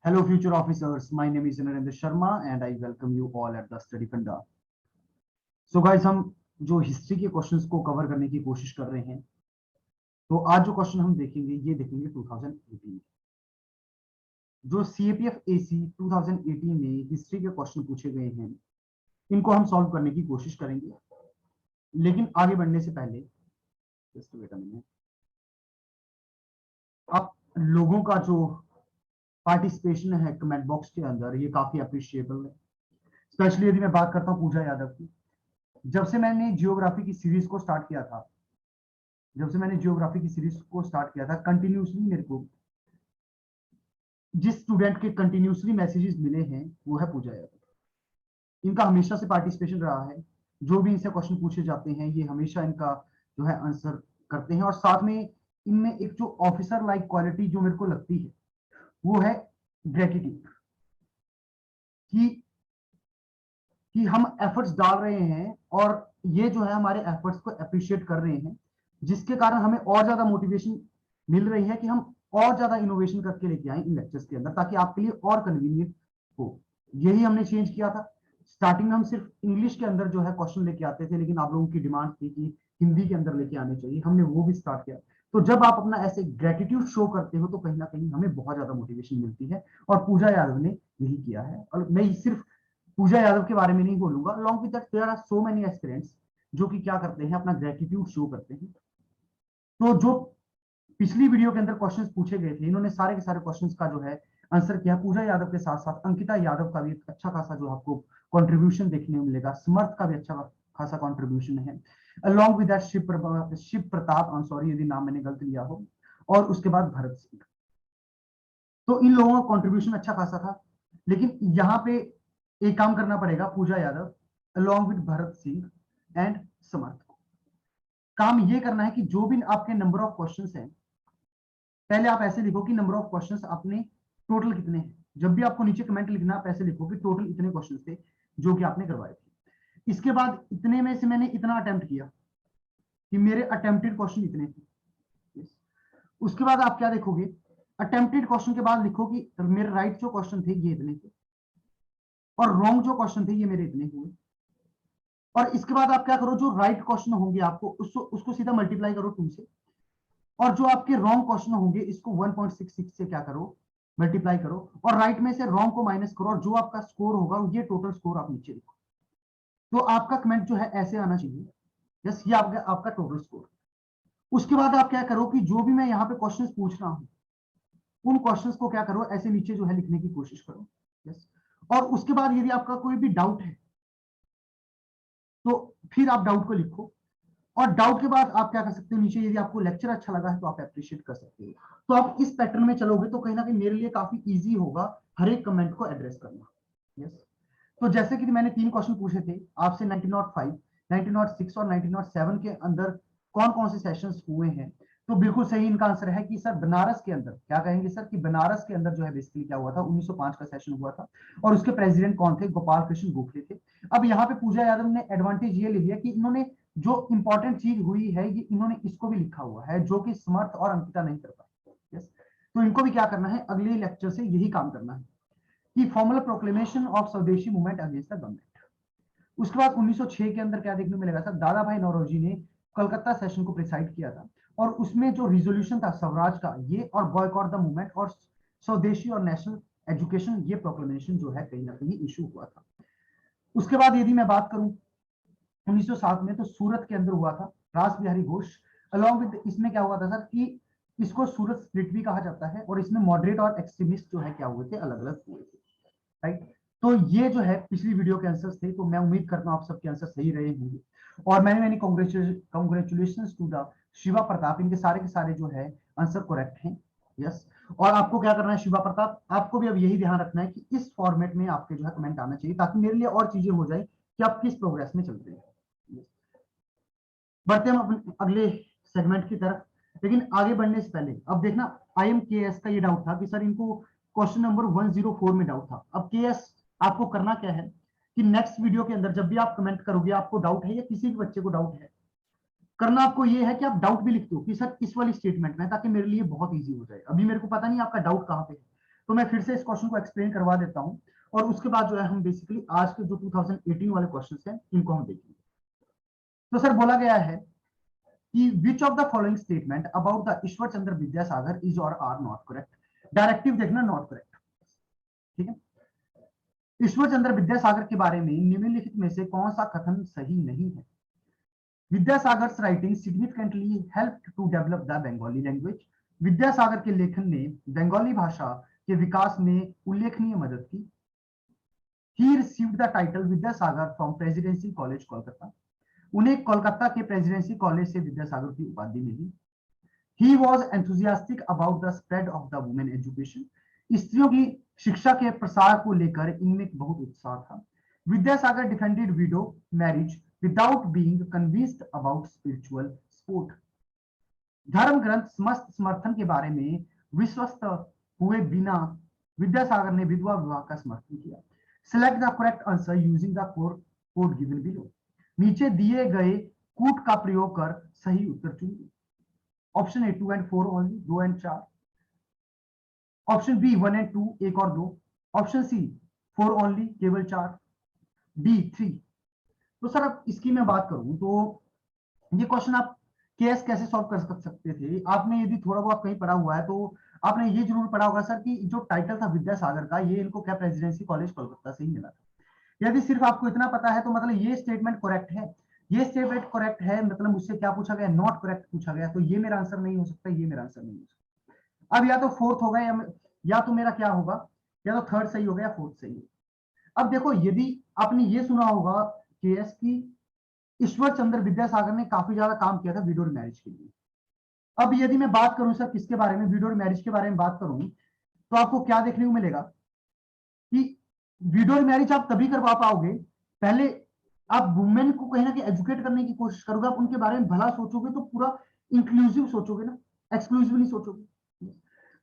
Hello, future officers. My name is Narendra Sharma, and I welcome you all at the Study Funda. So, guys, हम जो history के questions को cover करने की कोशिश कर रहे हैं, तो आज जो क्वेश्चन हम देखेंगे, ये देखेंगे 2018 जो CAPF AC 2018 में हिस्ट्री के क्वेश्चन पूछे गए हैं, इनको हम सॉल्व करने की कोशिश करेंगे। लेकिन आगे बढ़ने से पहले जस्ट वेट अ मिनट, आप लोगों का जो पार्टिसिपेशन है कमेंट बॉक्स के अंदर, ये काफी अप्रिशिएबल है। स्पेशली यदि मैं बात करता हूँ पूजा यादव की, जब से मैंने जियोग्राफी की सीरीज को स्टार्ट किया था कंटिन्यूसली मेरे को जिस स्टूडेंट के कंटिन्यूसली मैसेजेस मिले हैं वो है पूजा यादव। इनका हमेशा से पार्टिसिपेशन रहा है। जो भी इनसे क्वेश्चन पूछे जाते हैं, ये हमेशा इनका जो है आंसर करते हैं। और साथ में इनमें एक जो ऑफिसर लाइक क्वालिटी जो मेरे को लगती है, वो है ग्रेटिट्यूड, कि हम एफर्ट्स डाल रहे हैं और ये जो है हमारे एफर्ट्स को अप्रिशिएट कर रहे हैं, जिसके कारण हमें और ज्यादा मोटिवेशन मिल रही है कि हम और ज्यादा इनोवेशन करके लेके आए इन लेक्चर्स के अंदर, ताकि आपके लिए और कन्वीनियंट हो। यही हमने चेंज किया था। स्टार्टिंग में हम सिर्फ इंग्लिश के अंदर जो है क्वेश्चन लेके आते थे, लेकिन आप लोगों की डिमांड थी कि हिंदी के अंदर लेके आने चाहिए, हमने वो भी स्टार्ट किया। तो जब आप अपना ऐसे ग्रेटिट्यूड शो करते हो, तो कहीं ना कहीं हमें बहुत ज्यादा मोटिवेशन मिलती है, और पूजा यादव ने यही किया है। और मैं सिर्फ पूजा यादव के बारे में नहीं बोलूंगा, along with that there are so many aspirants जो कि क्या करते हैं, अपना ग्रेटिट्यूड शो करते हैं। तो जो पिछली वीडियो के अंदर क्वेश्चंस पूछे गए थे, इन्होंने सारे के सारे क्वेश्चंस का जो है आंसर किया। पूजा यादव के साथ साथ अंकिता यादव का भी अच्छा खासा जो आपको कंट्रीब्यूशन देखने को मिलेगा, समर्थ का भी अच्छा खासा कंट्रीब्यूशन है, along with that Shiv Pratap, sorry यदि नाम मैंने गलत लिया हो, और उसके बाद भरत सिंह। तो इन लोगों का कंट्रीब्यूशन अच्छा खासा था। लेकिन यहाँ पे एक काम करना पड़ेगा Pooja Yadav along with Bharat Singh and Samarth को। काम ये करना है कि जो भी आपके नंबर ऑफ क्वेश्चंस हैं, पहले आप ऐसे लिखो कि नंबर ऑफ क्वेश्चंस आपने टोटल कितने हैं। जब भी आपको नीचे कमेंट लिखना, आप ऐसे लिखो कि टोटल इतने क्वेश्चंस थे जो कि आपने करवाए थे। इसके बाद इतने में से मैंने इतना अटेम्प्ट किया कि मेरे अटेम्प्टेड क्वेश्चन इतने थे। उसके बाद आप क्या देखोगे, अटेम्प्टेड क्वेश्चन के बाद लिखो कि मेरे राइट जो क्वेश्चन थे ये इतने थे, और रॉन्ग जो क्वेश्चन थे ये मेरे इतने हुए। और इसके बाद आप क्या करो, जो राइट क्वेश्चन होंगे आपको उसको सीधा मल्टीप्लाई करो 2 से, और जो आपके रॉन्ग क्वेश्चन होंगे इसको 1.66 से क्या करो, मल्टीप्लाई करो, और राइट में से रॉन्ग को माइनस करो, और जो आपका स्कोर होगा ये टोटल स्कोर आप नीचे लिखो। तो आपका कमेंट जो है ऐसे आना चाहिए, यस, ये आपका टोटल स्कोर। उसके बाद आप क्या करो कि जो भी मैं यहाँ पे क्वेश्चंस पूछ रहा हूँ, उन क्वेश्चंस को क्या करो, ऐसे नीचे जो है लिखने की कोशिश करो, यस। और उसके बाद यदि आपका कोई भी डाउट है, तो फिर आप डाउट को लिखो, और डाउट के बाद आप क्या कर सकते हो, नीचे यदि आपको लेक्चर अच्छा लगा है तो आप अप्रिशिएट कर सकते हो। तो आप इस पैटर्न में चलोगे तो कहीं ना कहीं मेरे लिए काफी इजी होगा हर एक कमेंट को एड्रेस करना, यस। तो जैसे कि मैंने 3 क्वेश्चन पूछे थे आपसे, 1905, 1906 और 1907 के अंदर कौन कौन से सेशंस हुए हैं, तो बिल्कुल सही इनका आंसर है कि सर बनारस के अंदर, क्या कहेंगे सर, कि बनारस के अंदर जो है बेसिकली क्या हुआ था, 1905 का सेशन हुआ था, और उसके प्रेसिडेंट कौन थे, गोपाल कृष्ण गोखले थे। अब यहाँ पे पूजा यादव ने एडवांटेज ये ले लिया कि इन्होंने जो इंपॉर्टेंट चीज हुई है, ये इन्होंने इसको भी लिखा हुआ है, जो कि समर्थ और अंकिता नहीं कर पाए, यस। तो इनको भी क्या करना है, अगले लेक्चर से यही काम करना है कि फॉर्मल प्रोक्लेमेशन ऑफ स्वदेशी मूवमेंट अगेंस्ट द गवर्नमेंट। उसके बाद 1906 के अंदर क्या देखने को मिलेगा सर, दादा भाई नौरोजी ने कलकत्ता सेशन को प्रिसाइड किया था, और उसमें जो रिजोल्यूशन था स्वराज का, ये और बॉयकॉट द मूवमेंट और स्वदेशी और नेशनल एजुकेशन, ये प्रोक्लेमेशन जो है कहीं ना कहीं इशू हुआ था। उसके बाद यदि मैं बात करूं 1907 में, तो सूरत के अंदर हुआ था, रास बिहारी घोष अलॉन्ग विद, इसमें क्या हुआ था सर कि इसको सूरत स्प्लिट भी कहा जाता है, और इसमें मॉडरेट और एक्सट्रीमिस्ट जो है क्या हुए थे, अलग अलग हुए थे, राइट। तो ये जो है पिछली वीडियो के आंसर्स थे, तो मैं उम्मीद करता हूं आप सबके आंसर सही रहे होंगे, और मैंने congratulation to the Shiva Pratap, इनके सारे के सारे जो है आंसर करेक्ट हैं, यस। और आपको क्या करना है शिवा प्रताप, आपको भी अब यही ध्यान रखना है कि इस फॉर्मेट में आपके जो है कमेंट आना चाहिए, ताकि मेरे लिए और चीजें हो जाए कि आप किस प्रोग्रेस में चल रहे हैं। बढ़ते हम अपने अगले सेगमेंट की तरफ, लेकिन आगे बढ़ने से पहले अब देखना, IMKS का ये डाउट था कि सर इनको क्वेश्चन नंबर 104 में डाउट था। अब KS आपको करना क्या है कि नेक्स्ट वीडियो के अंदर जब भी आप कमेंट करोगे, आपको डाउट है या किसी भी बच्चे को डाउट है, करना आपको ये है कि आप डाउट भी लिख दो कि सर इस वाली स्टेटमेंट में, ताकि मेरे लिए बहुत इजी हो जाए। अभी मेरे को पता नहीं आपका डाउट कहाँ पे है, तो मैं फिर से इस क्वेश्चन को एक्सप्लेन करवा देता हूं और उसके बाद जो है हम बेसिकली आज के जो 2018 वाले क्वेश्चन हैं इनको हम देखेंगे। तो सर बोला गया है कि विच of the following statement about the Ishwar Chandra Vidyasagar is और आर नॉट करेक्ट। डायरेक्टिव देखना नॉट करेक्ट, ठीक है। ईश्वर चंद्र विद्यासागर के बारे में निम्नलिखित में से कौन सा कथन सही नहीं है। Vidyasagar's writing significantly helped to develop the Bengali language. Vidyasagar के लेखन ने बंगाली भाषा के विकास में उल्लेखनीय मदद की। He received the title Vidyasagar from presidency college Kolkata. उन्हें कोलकाता के प्रेसिडेंसी कॉलेज से विद्यासागर की उपाधि मिली। He was enthusiastic about the spread of the women education. स्त्रियों की शिक्षा के प्रसार को लेकर इनमें बहुत उत्साह था। Vidyasagar defended widow marriage without being convinced about spiritual support. धर्म ग्रंथ समस्त समर्थन के बारे में विश्वस्त हुए बिना विद्यासागर ने विधवा विवाह का समर्थन किया। Select the correct answer using the code given below. नीचे दिए गए कूट का प्रयोग कर सही उत्तर चुनिए। Option A 2 and 4 only, 2 and 4। Option B 1 and 2, 1 और 2। ऑप्शन सी 4 ओनली, केवल 4। डी 3। तो सर अब इसकी मैं बात करूं तो ये क्वेश्चन आप केस कैसे सॉल्व कर सकते थे। आपने यदि थोड़ा बहुत कहीं पढ़ा हुआ है तो आपने ये जरूर पढ़ा होगा सर कि जो टाइटल था विद्यासागर का ये इनको क्या प्रेसिडेंसी कॉलेज कोलकाता से ही मिला था। यदि सिर्फ आपको इतना पता है तो मतलब ये स्टेटमेंट करेक्ट है, ये स्टेटमेंट करेक्ट है, मतलब मुझसे क्या पूछा गया, नॉट करेक्ट पूछा गया, तो ये मेरा आंसर नहीं हो सकता, ये मेरा आंसर नहीं हो सकता। अब या तो फोर्थ होगा या तो मेरा क्या होगा, या तो थर्ड सही होगा या फोर्थ सही होगा। अब देखो यदि आपने ये सुना होगा केएस की ईश्वर चंद्र विद्यासागर ने काफी ज्यादा काम किया था विडो मैरिज के लिए। अब यदि मैं बात करूं सर किसके बारे में, विडो मैरिज के बारे में बात करूं तो आपको क्या देखने को मिलेगा कि विडो मैरिज आप तभी करवा पाओगे, पहले आप वुमेन को कहीं ना कहीं एजुकेट करने की कोशिश करोगे, आप उनके बारे में भला सोचोगे तो पूरा इंक्लूसिव सोचोगे ना, एक्सक्लूसिव नहीं सोचोगे।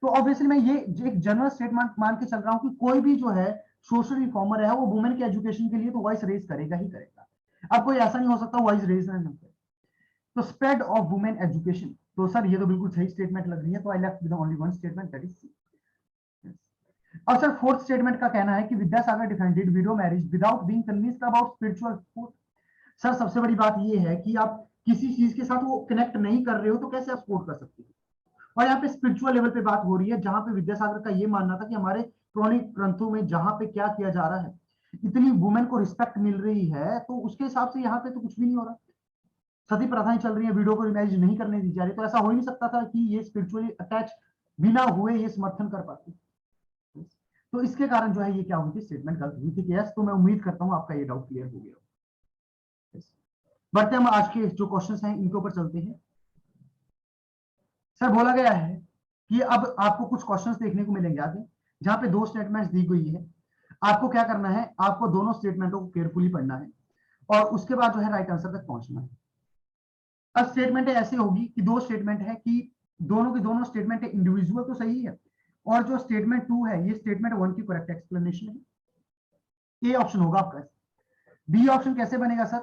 तो ऑब्वियसली मैं ये एक जनरल स्टेटमेंट मान के चल रहा हूं कि कोई भी जो है सोशल रिफॉर्मर है वो वुमेन के एजुकेशन के लिए तो वॉइस रेज करेगा ही करेगा। अब कोई ऐसा नहीं हो सकता वॉइस रेज नहीं करे। तो स्प्रेड ऑफ वुमेन एजुकेशन, तो सर ये तो बिल्कुल सही स्टेटमेंट लग रही है, तो I left with only one statement, that is C. और सर फोर्थ स्टेटमेंट का कहना है कि Vidyasagar defended widow marriage without being convinced about spiritual support. Sir सबसे बड़ी बात ये है कि आप किसी चीज के साथ वो कनेक्ट नहीं कर रहे हो तो कैसे आप सपोर्ट कर सकते हो। और यहाँ पे स्पिरिचुअल लेवल पे बात हो रही है, जहां पे विद्यासागर का ये मानना था कि हमारे पुराने ग्रंथों में जहां पे क्या किया जा रहा है, इतनी वुमेन को रिस्पेक्ट मिल रही है, तो उसके हिसाब से यहाँ पे तो कुछ भी नहीं हो रहा। सती प्रथाएं चल रही है, वीडियो को मैरिज नहीं करने दी जा रही, तो ऐसा हो ही नहीं सकता था कि ये स्पिरिचुअली अटैच बिना हुए ये समर्थन कर पाते। तो इसके कारण जो है ये क्या हुई थी, स्टेटमेंट गलत हुई थी। यस, तो मैं उम्मीद करता हूं आपका ये डाउट क्लियर हो गया। बढ़ते हम आज के जो क्वेश्चंस हैं इनके ऊपर चलते हैं। सर बोला गया है कि अब आपको कुछ क्वेश्चंस देखने को मिलेंगे आगे, जहां पे दो स्टेटमेंट्स दी गई है। आपको क्या करना है, आपको दोनों स्टेटमेंटों को केयरफुली पढ़ना है और उसके बाद जो है राइट आंसर तक पहुंचना है। अब स्टेटमेंट ऐसे होगी कि दो स्टेटमेंट है कि दोनों की दोनों स्टेटमेंट इंडिविजुअल तो सही है, और जो स्टेटमेंट 2 है ये स्टेटमेंट 1 की करेक्ट एक्सप्लेनेशन है। ए ऑप्शन होगा आपका। बी ऑप्शन कैसे बनेगा सर,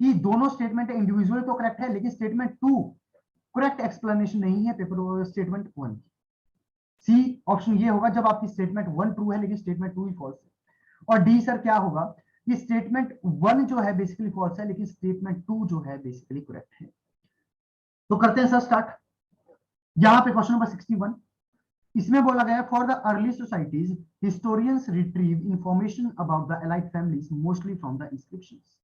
कि दोनों स्टेटमेंट इंडिविजुअल तो करेक्ट है लेकिन स्टेटमेंट 2 करेक्ट एक्सप्लेनेशन नहीं है पेपर स्टेटमेंट 1 की। सी ऑप्शन ये होगा जब आपकी स्टेटमेंट 1 ट्रू है लेकिन स्टेटमेंट 2 ही फॉल्स है। और डी सर क्या होगा, कि स्टेटमेंट 1 जो है बेसिकली फॉल्स है लेकिन स्टेटमेंट 2 जो है बेसिकली करेक्ट है। तो करते हैं सर स्टार्ट। यहां पे क्वेश्चन नंबर 61, इसमें बोला गया for the early societies historians retrieve information about the elite families mostly from the inscriptions.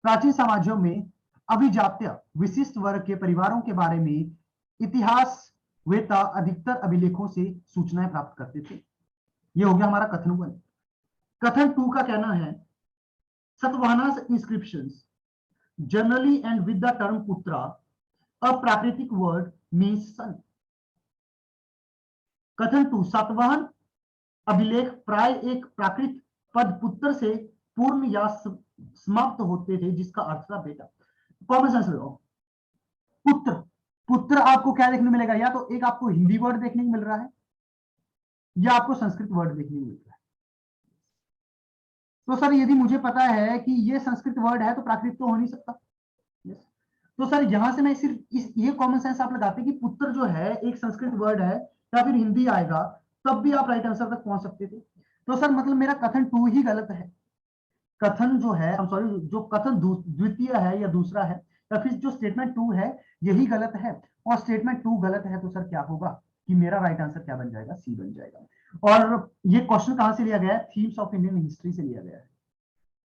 प्राचीन समाजों में अभिजात्य विशिष्ट वर्ग के परिवारों के बारे में इतिहास वेता अधिकतर अभिलेखों से सूचनाएं प्राप्त करते थे। यह हो गया हमारा कथन 1। कथन 2 का कहना है Satavahanas inscriptions generally end with the term putra a प्राकृतिक वर्ड मीन्स सन। कथन 2 सातवाहन अभिलेख प्राय एक प्राकृत पद पुत्र से पूर्ण या समाप्त होते थे जिसका अर्थ था बेटा। कॉमन सेंस लगाओ। पुत्र, पुत्र आपको क्या देखने मिलेगा, या तो एक आपको हिंदी वर्ड देखने को मिल रहा है या आपको संस्कृत वर्ड देखने को मिल रहा है। तो सर यदि मुझे पता है कि ये संस्कृत वर्ड है तो प्राकृत तो हो नहीं सकता। तो सर यहां से मैं सिर्फ ये कॉमन सेंस आप लगाते हैं कि पुत्र जो है एक संस्कृत वर्ड है या फिर हिंदी आएगा, तब भी आप राइट आंसर तक पहुंच सकते थे। तो सर मतलब मेरा कथन 2 ही गलत है। कथन जो है, आई एम सॉरी, जो कथन द्वितीय है या दूसरा है, या फिर जो स्टेटमेंट 2 है यही गलत है, और स्टेटमेंट 2 गलत है तो सर क्या होगा कि मेरा राइट आंसर क्या बन जाएगा, सी बन जाएगा। और ये क्वेश्चन कहां से लिया गया है, थीम्स ऑफ इंडियन हिस्ट्री से लिया गया है,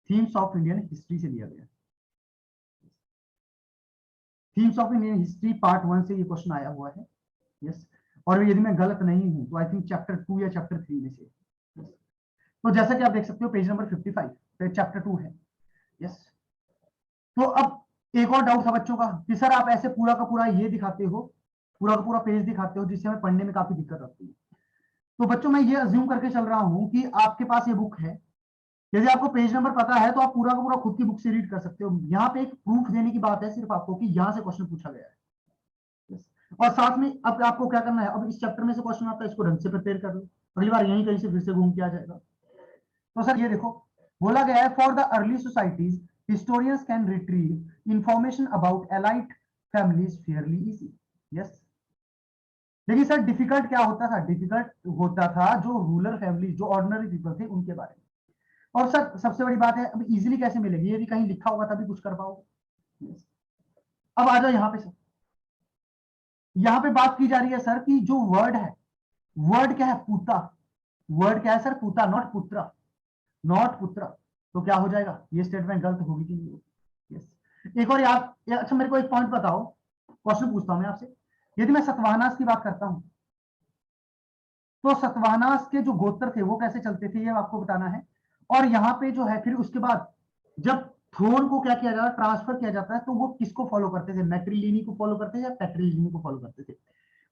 थीम्स ऑफ इंडियन हिस्ट्री से लिया गया है। Themes of Indian history part 1 से ये क्वेश्चन आया हुआ है। यस, और यदि मैं गलत नहीं हूं तो आई थिंक चैप्टर 2 या चैप्टर 3 में से। yes. तो जैसा कि आप देख सकते हो पेज नंबर 55 पे चैप्टर 2 है। यस, तो अब एक और डाउट था बच्चों का कि सर आप ऐसे पूरा का पूरा ये दिखाते हो, पूरा का पूरा पेज दिखाते हो, जिससे हमें पढ़ने में काफी दिक्कत आती है। तो बच्चों मैं ये अज्यूम करके चल रहा हूं कि आपके पास ये बुक है, यदि आपको पेज नंबर पता है तो आप पूरा का पूरा खुद की बुक से रीड कर सकते हो। यहाँ पे एक प्रूफ देने की बात है सिर्फ आपको कि यहाँ से क्वेश्चन पूछा गया है। Yes. और साथ में अब आपको क्या करना है, अब इस चैप्टर में से क्वेश्चन आता है, इसको ढंग से प्रिपेयर कर लो, अगली बार यहीं कहीं से फिर से घूम के आ जाएगा। तो सर ये देखो, बोला गया है for the early societies historians can retrieve information about elite families fairly easy. Yes, लेकिन सर डिफिकल्ट क्या होता था, डिफिकल्ट होता था जो रूरल फैमिली, जो ऑर्डिनरी पीपल थे उनके बारे में। और सर सबसे बड़ी बात है, अब इजीली कैसे मिलेगी, यदि कहीं लिखा होगा तभी कुछ कर पाओगे। yes. अब आ जाओ यहाँ पे सर, यहाँ पे बात की जा रही है सर कि जो वर्ड है, वर्ड क्या है, पूता। वर्ड क्या है सर, पूता, नॉट पुत्र, नॉट पुत्र। तो क्या हो जाएगा, ये स्टेटमेंट गलत होगी कि नहीं होगी। यस, एक और याद, अच्छा मेरे को एक पॉइंट बताओ, क्वेश्चन पूछता हूं मैं आपसे, यदि मैं सतवाहनास की बात करता हूं तो सतवाहनास के जो गोत्र थे वो कैसे चलते थे, ये आपको बताना है। और यहाँ पे जो है फिर उसके बाद जब थ्रोन को क्या किया जाता है, ट्रांसफर किया जाता है, तो वो किसको फॉलो करते थे, मैट्रिलिनी को फॉलो करते थे या पैट्रिलिनी को फॉलो करते थे।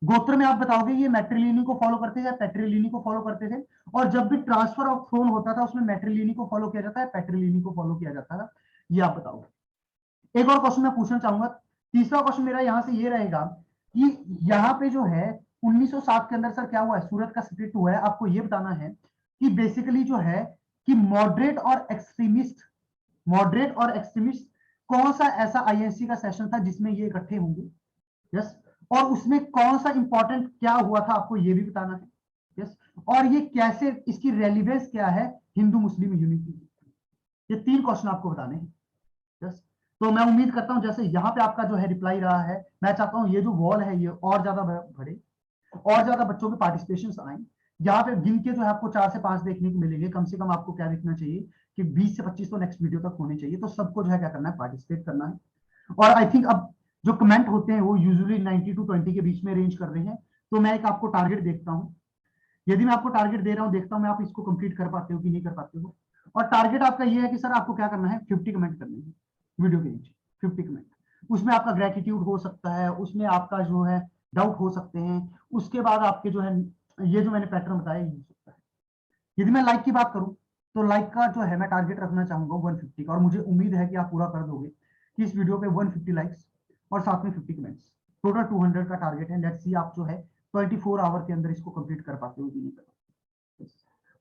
गोत्र में आप बताओगे ये मैट्रिलिनी को फॉलो करते थे या पैट्रिलिनी को फॉलो करते थे। और जब भी ट्रांसफर ऑफ थ्रोन होता था उसमें मैट्रिलिनी को फॉलो किया जाता है, पैट्रिलिनी को फॉलो किया जाता था, ये आप बताओगे। एक और क्वेश्चन मैं पूछना चाहूंगा, तीसरा क्वेश्चन मेरा यहां से ये रहेगा कि यहाँ पे जो है 1907 के अंदर सर क्या हुआ है, सूरत का स्प्लिट हुआ है। आपको ये बताना है कि बेसिकली जो है कि मॉडरेट और एक्सट्रीमिस्ट, मॉडरेट और एक्सट्रीमिस्ट कौन सा ऐसा आईएनसी का सेशन था जिसमें ये इकट्ठे होंगे। यस, और उसमें कौन सा इंपॉर्टेंट क्या हुआ था आपको ये भी बताना है। यस, और ये कैसे, इसकी रेलिवेंस क्या है हिंदू मुस्लिम यूनिटी, ये 3 क्वेश्चन आपको बताने हैं। यस, तो मैं उम्मीद करता हूं जैसे यहाँ पे आपका जो है रिप्लाई रहा है, मैं चाहता हूँ ये जो वॉल है ये और ज्यादा बढ़े, और ज्यादा बच्चों के पार्टिसिपेशन आए। यहाँ पे गिन के जो है आपको 4 से 5 देखने को मिलेंगे, कम से कम आपको क्या देखना चाहिए कि 20 से 25 तो नेक्स्ट वीडियो तक होने चाहिए। तो सबको जो है क्या करना है, पार्टिसिपेट करना है। और आई थिंक अब जो कमेंट होते हैं वो यूजुअली 90 टू 20 के बीच में रेंज कर रहे हैं। तो मैं एक आपको टारगेट देखता हूँ, यदि मैं आपको टारगेट दे रहा हूँ, देखता हूँ मैं आप इसको कंप्लीट कर पाते हो कि नहीं कर पाते हो। और टारगेट आपका ये है कि सर आपको क्या करना है, 50 कमेंट करने हैं वीडियो के नीचे, 50 कमेंट। उसमें आपका ग्रेटिट्यूड हो सकता है, उसमें आपका जो है डाउट हो सकते हैं, उसके बाद आपके जो है ये जो मैंने पैटर्न बताया ये हो सकता है। यदि मैं लाइक की बात करूं तो लाइक का जो है मैं टारगेट रखना चाहूंगा 150 का, और मुझे उम्मीद है कि आप पूरा कर दोगे कि इस वीडियो पे 150 लाइक्स और साथ में 50 कमेंट्स, टोटल 200 का टारगेट है। लेट्स सी आप जो है 24 आवर के अंदर इसको कंप्लीट कर पाते हो कि नहीं कर पाते।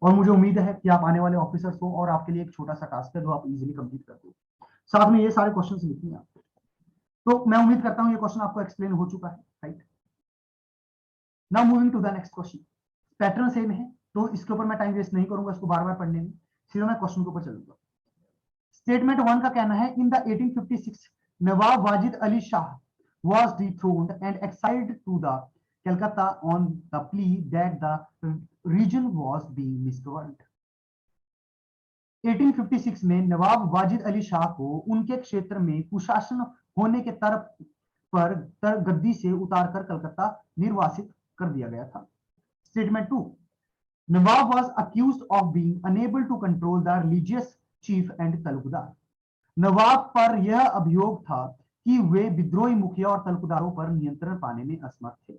और मुझे उम्मीद है कि आप आने वाले ऑफिसर्स हो, और आपके लिए एक छोटा सा टास्क है जो आप इजीली कंप्लीट कर दो। साथ में ये सारे क्वेश्चंस लिखने हैं आप। तो मैं उम्मीद करता हूं ये क्वेश्चन आपको एक्सप्लेन हो चुका है, right. Now moving to the next question, pattern same है तो इसके ऊपर मैं टाइम वेस्ट नहीं करूंगा इसको बार बार पढ़ने में, सीधा मैं क्वेश्चन के ऊपर चलूंगा। स्टेटमेंट 1 का कहना है in the 1856 Nawab Wajid Ali Shah was dethroned and exiled to the Calcutta on the plea that the region was being misgoverned. 1856 में नवाब वाजिद अली शाह को उनके क्षेत्र में कुशासन होने के तरफ पर गद्दी से उतारकर कलकत्ता निर्वासित कर दिया गया था। Statement 2, Nawab was accused of being unable to control the religious chief and तलुकदार। नवाब पर यह अभियोग था कि वे विद्रोही मुखिया और तलुकदारों पर नियंत्रण पाने में असमर्थ थे।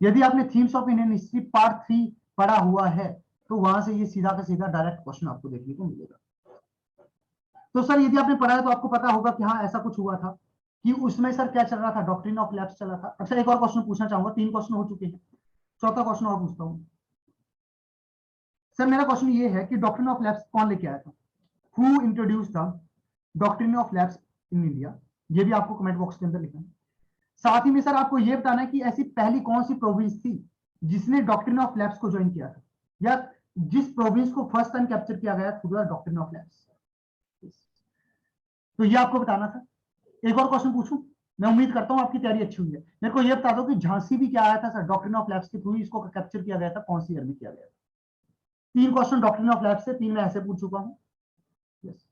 यदि आपने themes of Indian history part 3 पढ़ा हुआ है तो वहां से ये सीधा का सीधा डायरेक्ट क्वेश्चन आपको देखने को मिलेगा। तो सर यदि आपने पढ़ा है तो आपको पता होगा कि हाँ ऐसा कुछ हुआ था कि उसमें सर क्या चल रहा था, डॉक्ट्रिन ऑफ लैप्स चला था। अच्छा एक और क्वेश्चन पूछना चाहूंगा, 3 क्वेश्चन हो चुके हैं, चौथा क्वेश्चन और पूछता हूँ। सर मेरा क्वेश्चन ये है कि डॉक्ट्रिन ऑफ लैप्स कौन लेके आया था, who introduce the doctrine of lapse in India, ये भी आपको कमेंट बॉक्स के अंदर लिखना है। साथ ही में सर आपको ये बताना है कि ऐसी पहली कौन सी प्रोविंस थी जिसने डॉक्ट्रिन ऑफ लैप्स को ज्वाइन किया था, या जिस प्रोविंस को फर्स्ट टाइम कैप्चर किया गया through the doctrine of lapse. तो ये आपको बताना था। एक और क्वेश्चन पूछूं, मैं उम्मीद करता हूं आपकी तैयारी अच्छी हुई है। मेरे को ये बता दो कि झांसी भी क्या आया था सर, डॉक्ट्रिन ऑफ लैप्स के थ्रू इसको कैप्चर किया गया था, कौन सी ईयर में किया गया था? 3 क्वेश्चन डॉक्ट्रिन ऑफ लैप्स से, 3 मैं ऐसे पूछ चुका हूं। यस,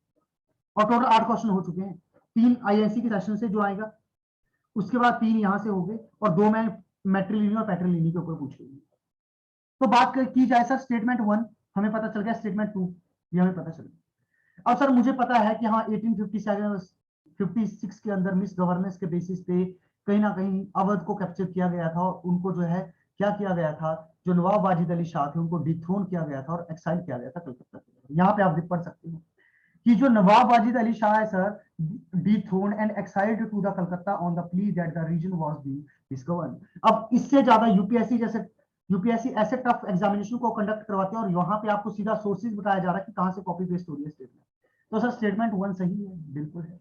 और टोटल 8 क्वेश्चन हो चुके हैं। 3 आईएनसी के सेशन से जो आएगा, उसके बाद 3 यहां से हो गए, और 2 मैं मैट्रिलिनी और पैट्रिलिनी के ऊपर पूछ लूंगी। तो बात की जाए सर, स्टेटमेंट 1 हमें पता चल गया, स्टेटमेंट 2 ये हमें पता चल गया। अब सर मुझे पता है कि हाँ 1857-56 के अंदर मिस गवर्नेंस के बेसिस पे कहीं ना कहीं अवध को कैप्चर किया गया था, और उनको जो है क्या किया गया था, जो नवाब वाजिद अली शाह थे उनको डिथ्रोन किया गया था और एक्साइल किया गया था कलकत्ता के। यहाँ पे आप पढ़ सकते हो कि जो नवाब वाजिद अली शाह है sir, dethroned and exiled to the Calcutta on the plea that the region was being discovered। अब इससे ज्यादा यूपीएससी ऐसे टफ एग्जामिनेशन को कंडक्ट करवाते हैं, और यहाँ पे आपको सीधा सोर्सेज बताया जा रहा है कि कहां से कॉपी पेस्ट हो रही है स्टेटमेंट। तो सर स्टेटमेंट 1 सही है, बिल्कुल है।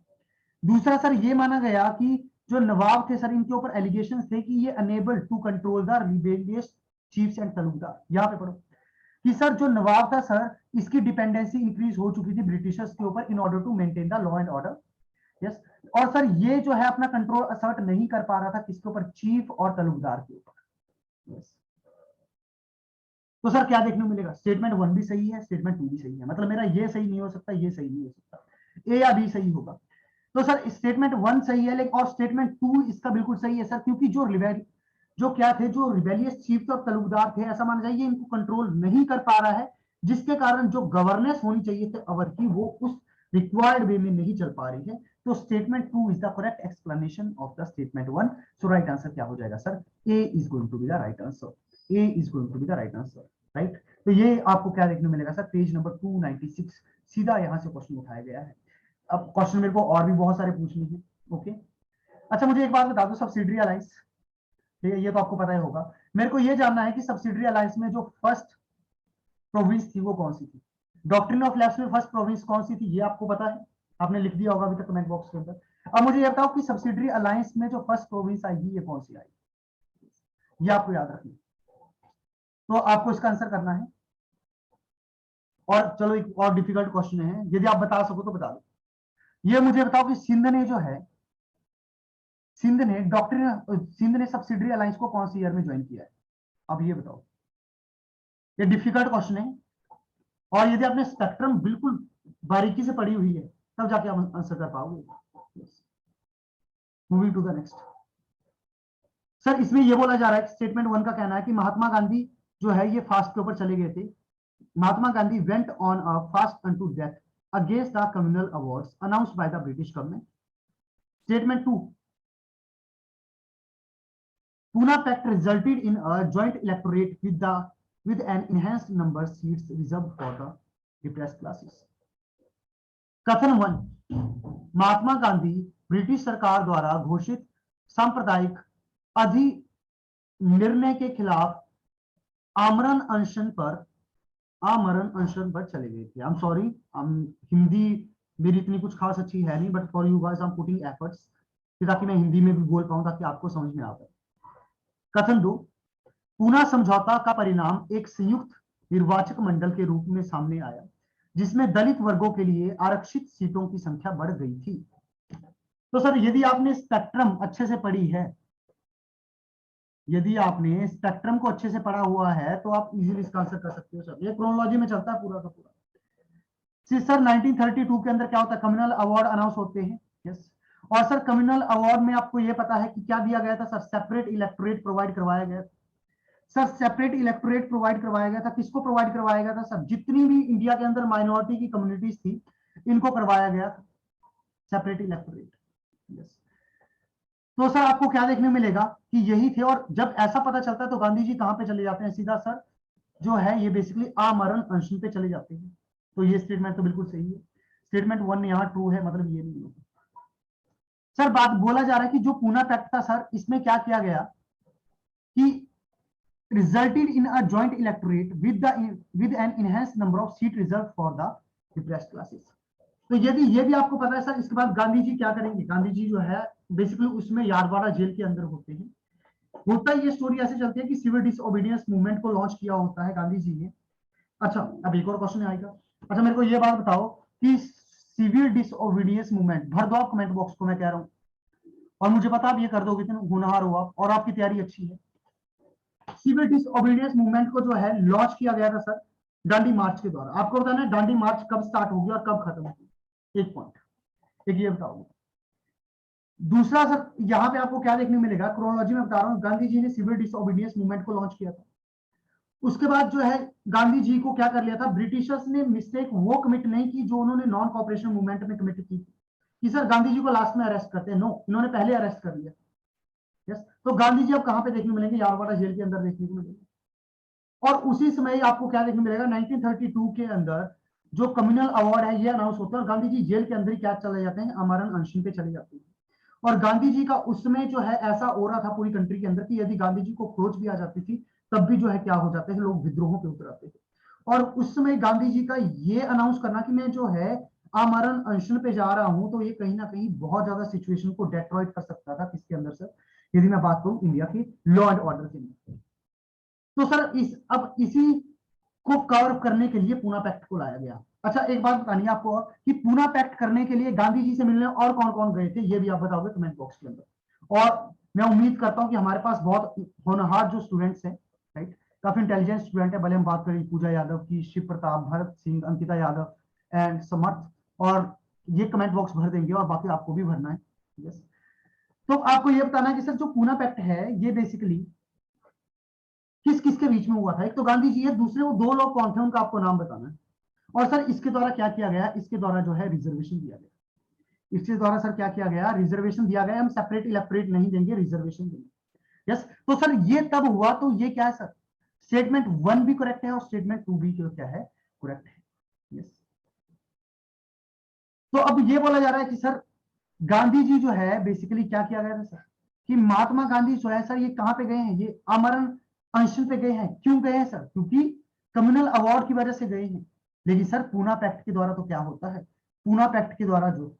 दूसरा सर ये माना गया कि जो नवाब थे सर, इनके ऊपर एलिगेशन थे कि ये unable to control the rebellious chiefs and taluqdar. यहाँ पे पढ़ो कि सर जो नवाब था सर, इसकी डिपेंडेंसी इंक्रीज हो चुकी थी ब्रिटिशर्स के ऊपर in order to maintain the law and order. Yes, और सर ये जो है अपना कंट्रोल असर्ट नहीं कर पा रहा था, किसके ऊपर? चीफ और तालुकदार के ऊपर। यस, तो सर क्या देखने को मिलेगा? स्टेटमेंट 1 भी सही है, स्टेटमेंट 2 भी सही है। मतलब मेरा ये सही नहीं हो सकता, ये सही नहीं हो सकता, ए या बी सही होगा। तो सर स्टेटमेंट 1 सही है, लेकिन और स्टेटमेंट 2 इसका बिल्कुल सही है सर, क्योंकि जो क्या थे, जो रिबेलियस चीफ और तालुकदार थे, ऐसा माना जाए ये इनको कंट्रोल नहीं कर पा रहा है, जिसके कारण जो गवर्नेंस होनी चाहिए थे अवध की, वो उस रिक्वायर्ड वे में नहीं चल पा रही है। तो statement 2 is the correct explanation of the statement 1। So right answer क्या हो जाएगा sir? A is going to be the right answer. A is going to be the right answer, right. तो ये आपको क्या देखने मिलेगा सर? पेज नंबर 296, सीधा यहां से क्वेश्चन उठाया गया है। अब क्वेश्चन मेरे को और भी बहुत सारे पूछने हैं। ओके, अच्छा मुझे एक बात बता दो, सब्सिडरी अलायंस, ठीक है, ये तो आपको पता ही होगा। मेरे को ये जानना है कि सब्सिडरी अलायंस में जो फर्स्ट प्रोविंस थी वो कौन सी थी? डॉक्ट्रिन ऑफ लैप्स में फर्स्ट प्रोविंस कौन सी थी, ये आपको पता है? आपने लिख दिया होगा अभी तक कमेंट बॉक्स के अंदर। अब मुझे ये बताओ कि सब्सिडरी अलायंस में जो फर्स्ट प्रोविंस आएगी ये कौन सी आएगी, ये आपको याद रखना। तो आपको इसका आंसर करना है। और चलो एक और डिफिकल्ट क्वेश्चन है, यदि आप बता सको तो बता दो। ये मुझे बताओ कि सिंध ने जो है, सिंध ने सब्सिडरी अलायंस को कौन सी ईयर में ज्वाइन किया है? अब ये बताओ, ये डिफिकल्ट क्वेश्चन है, और यदि आपने स्पेक्ट्रम बिल्कुल बारीकी से पढ़ी हुई है तब जाके आप आंसर कर पाओगे। Moving to the next sir, इसमें ये बोला जा रहा है, स्टेटमेंट 1 का कहना है कि महात्मा गांधी जो है ये फास्ट के ऊपर चले गए थे। Mahatma Gandhi went on a fast unto death against the communal awards announced by the British government. Statement 2, Pune Pact resulted in a joint electorate with an enhanced number of seats reserved for the depressed classes. कथन 1, Mahatma Gandhi British सरकार द्वारा घोषित सांप्रदायिक अधिनिर्णय के खिलाफ आमरण अनशन पर चले गए थे। आई एम सॉरी, हिंदी मेरी इतनी कुछ खास अच्छी है नहीं, but for you guys I am putting efforts ताकि मैं हिंदी में भी बोल पाऊं, ताकि आपको समझ में आ पाए। कथन 2, पूना समझौता का परिणाम एक संयुक्त निर्वाचक मंडल के रूप में सामने आया, जिसमें दलित वर्गों के लिए आरक्षित सीटों की संख्या बढ़ गई थी। तो सर यदि आपने स्पेक्ट्रम अच्छे से पढ़ी है, यदि आपने स्पेक्ट्रम को अच्छे से पढ़ा हुआ है, तो आप इजीली इसका आंसर कर सकते हो सर। ये क्रोनोलॉजी में चलता है पूरा का पूरा। सर 1932 के अंदर क्या होता है? कम्युनल अवार्ड अनाउंस होते हैं। यस, और सर कम्युनल अवार्ड में आपको ये पता है कि क्या दिया गया था सर? सेपरेट इलेक्टोरेट प्रोवाइड करवाया गया। सर सेपरेट इलेक्टोरेट प्रोवाइड करवाया गया था, किसको प्रोवाइड करवाया गया था सर? जितनी भी इंडिया के अंदर माइनॉरिटी की कम्युनिटीज थी, इनको करवाया गया था सेपरेट इलेक्टोरेट। यस, तो सर आपको क्या देखने मिलेगा कि यही थे, और जब ऐसा पता चलता है तो गांधी जी कहां पे चले जाते हैं? सीधा सर जो है ये बेसिकली आमरण अनशन पे चले जाते हैं। तो ये स्टेटमेंट तो बिल्कुल सही है। स्टेटमेंट 1 यहाँ ट्रू है, मतलब ये नहीं होगा। सर बात बोला जा रहा है कि जो पूना पैक्ट था सर, इसमें क्या किया गया कि resulted in a joint electorate with an enhanced number of seat reserved for the depressed classes। तो यदि ये भी आपको पता है सर, इसके बाद गांधी जी क्या करेंगे? गांधी जी जो है बेसिकली उसमें यादवाड़ा जेल के अंदर होते हैं। होता ये स्टोरी ऐसे चलती है कि सिविल डिसओबीडियंस मूवमेंट को लॉन्च किया होता है गांधी जी ने। अच्छा, अब एक और क्वेश्चन आएगा। अच्छा, मेरे को ये बात बताओ कि सिविल डिसओबीडियंस मूवमेंट, भर दो आप कमेंट बॉक्स को, मैं कह रहा हूं, और मुझे पता आप ये कर दोगे, इतने होनहार हो आप और आपकी तैयारी अच्छी है। सिविल डिसओबीडियंस मूवमेंट को जो है लॉन्च किया गया था सर डांडी मार्च के द्वारा। आपको बताना है डांडी मार्च कब स्टार्ट होगी और कब खत्म होगी, एक पॉइंट, एक ये बताओगे। दूसरा सर, यहाँ पे आपको क्या देखने को मिलेगा, क्रोनोलॉजी में बता रहा हूँ, गांधी जी ने सिविल डिसओबीडियंस मूवमेंट को लॉन्च किया था। उसके बाद जो है गांधी जी को क्या कर लिया था, ब्रिटिशर्स ने मिस्टेक वो कमिट नहीं की जो उन्होंने नॉन कॉपरेशन मूवमेंट में कमिट की कि सर गांधी जी को लास्ट में अरेस्ट करते हैं। नो, इन्होंने पहले अरेस्ट कर लिया। यस, तो गांधी जी अब कहां पे देखने को मिलेंगे, यारवाड़ा जेल के अंदर देखने को मिलेंगे। और उसी समय आपको क्या देखने को मिलेगा, 1932 के अंदर जो कम्युनल अवार्ड है ये अनाउंस होता है और गांधी जी जेल के अंदर ही क्या चले जाते हैं, आमरण अनशन पे चले जाते हैं। और गांधी जी का उस समय जो है ऐसा हो रहा था पूरी कंट्री के अंदर कि यदि गांधी जी को खोज भी आ जाती थी तब भी जो है क्या हो जाते थे, लोग विद्रोहों पे उतर आते थे। और उस समय गांधी जी का ये अनाउंस करना कि मैं जो है आमरण अनशन पे जा रहा हूं, तो ये कहीं ना कहीं बहुत ज्यादा सिचुएशन को डेट्रॉइट कर सकता था किसके अंदर सर, यदि मैं बात करूं इंडिया की लॉ एंड ऑर्डर के अंदर। तो सर अब इसी को कवर करने के लिए पूना पैक्ट को लाया गया। अच्छा, एक बात बतानी है आपको कि पूना पैक्ट करने के लिए गांधी जी से मिलने और कौन कौन गए थे, ये भी आप बताओगे कमेंट बॉक्स के अंदर। और मैं उम्मीद करता हूं कि हमारे पास बहुत होनहार जो स्टूडेंट्स हैं, राइट, काफी इंटेलिजेंट स्टूडेंट है, भले हम बात करें पूजा यादव की, शिव प्रताप, भरत सिंह, अंकिता यादव एंड समर्थ, और ये कमेंट बॉक्स भर देंगे और बाकी आपको भी भरना है। यस, तो आपको ये बताना है कि सर जो पूना पैक्ट है ये बेसिकली किस किस के बीच में हुआ था। एक तो गांधी जी है, दूसरे वो दो लोग कौन थे उनका आपको नाम बताना है। और सर इसके द्वारा क्या किया गया, इसके द्वारा जो है रिजर्वेशन दिया गया। इसके द्वारा सर क्या किया गया, रिजर्वेशन दिया गया। हम सेपरेट इलेक्टोरेट नहीं देंगे, रिजर्वेशन देंगे। यस, तो सर ये तब हुआ, तो ये क्या है सर, स्टेटमेंट 1 भी करेक्ट है और स्टेटमेंट 2 भी क्या है, करेक्ट है। यस, तो अब ये बोला जा रहा है कि सर गांधी जी जो है बेसिकली क्या किया गया था सर, कि महात्मा गांधी जो है सर ये कहां पे गए हैं, ये आमरण अनशन पे गए हैं। क्यों गए हैं सर, क्योंकि कम्युनल अवार्ड की वजह से गए हैं। लेकिन सर पूना पैक्ट के द्वारा तो क्या होता है, पूना पैक्ट के द्वारा जो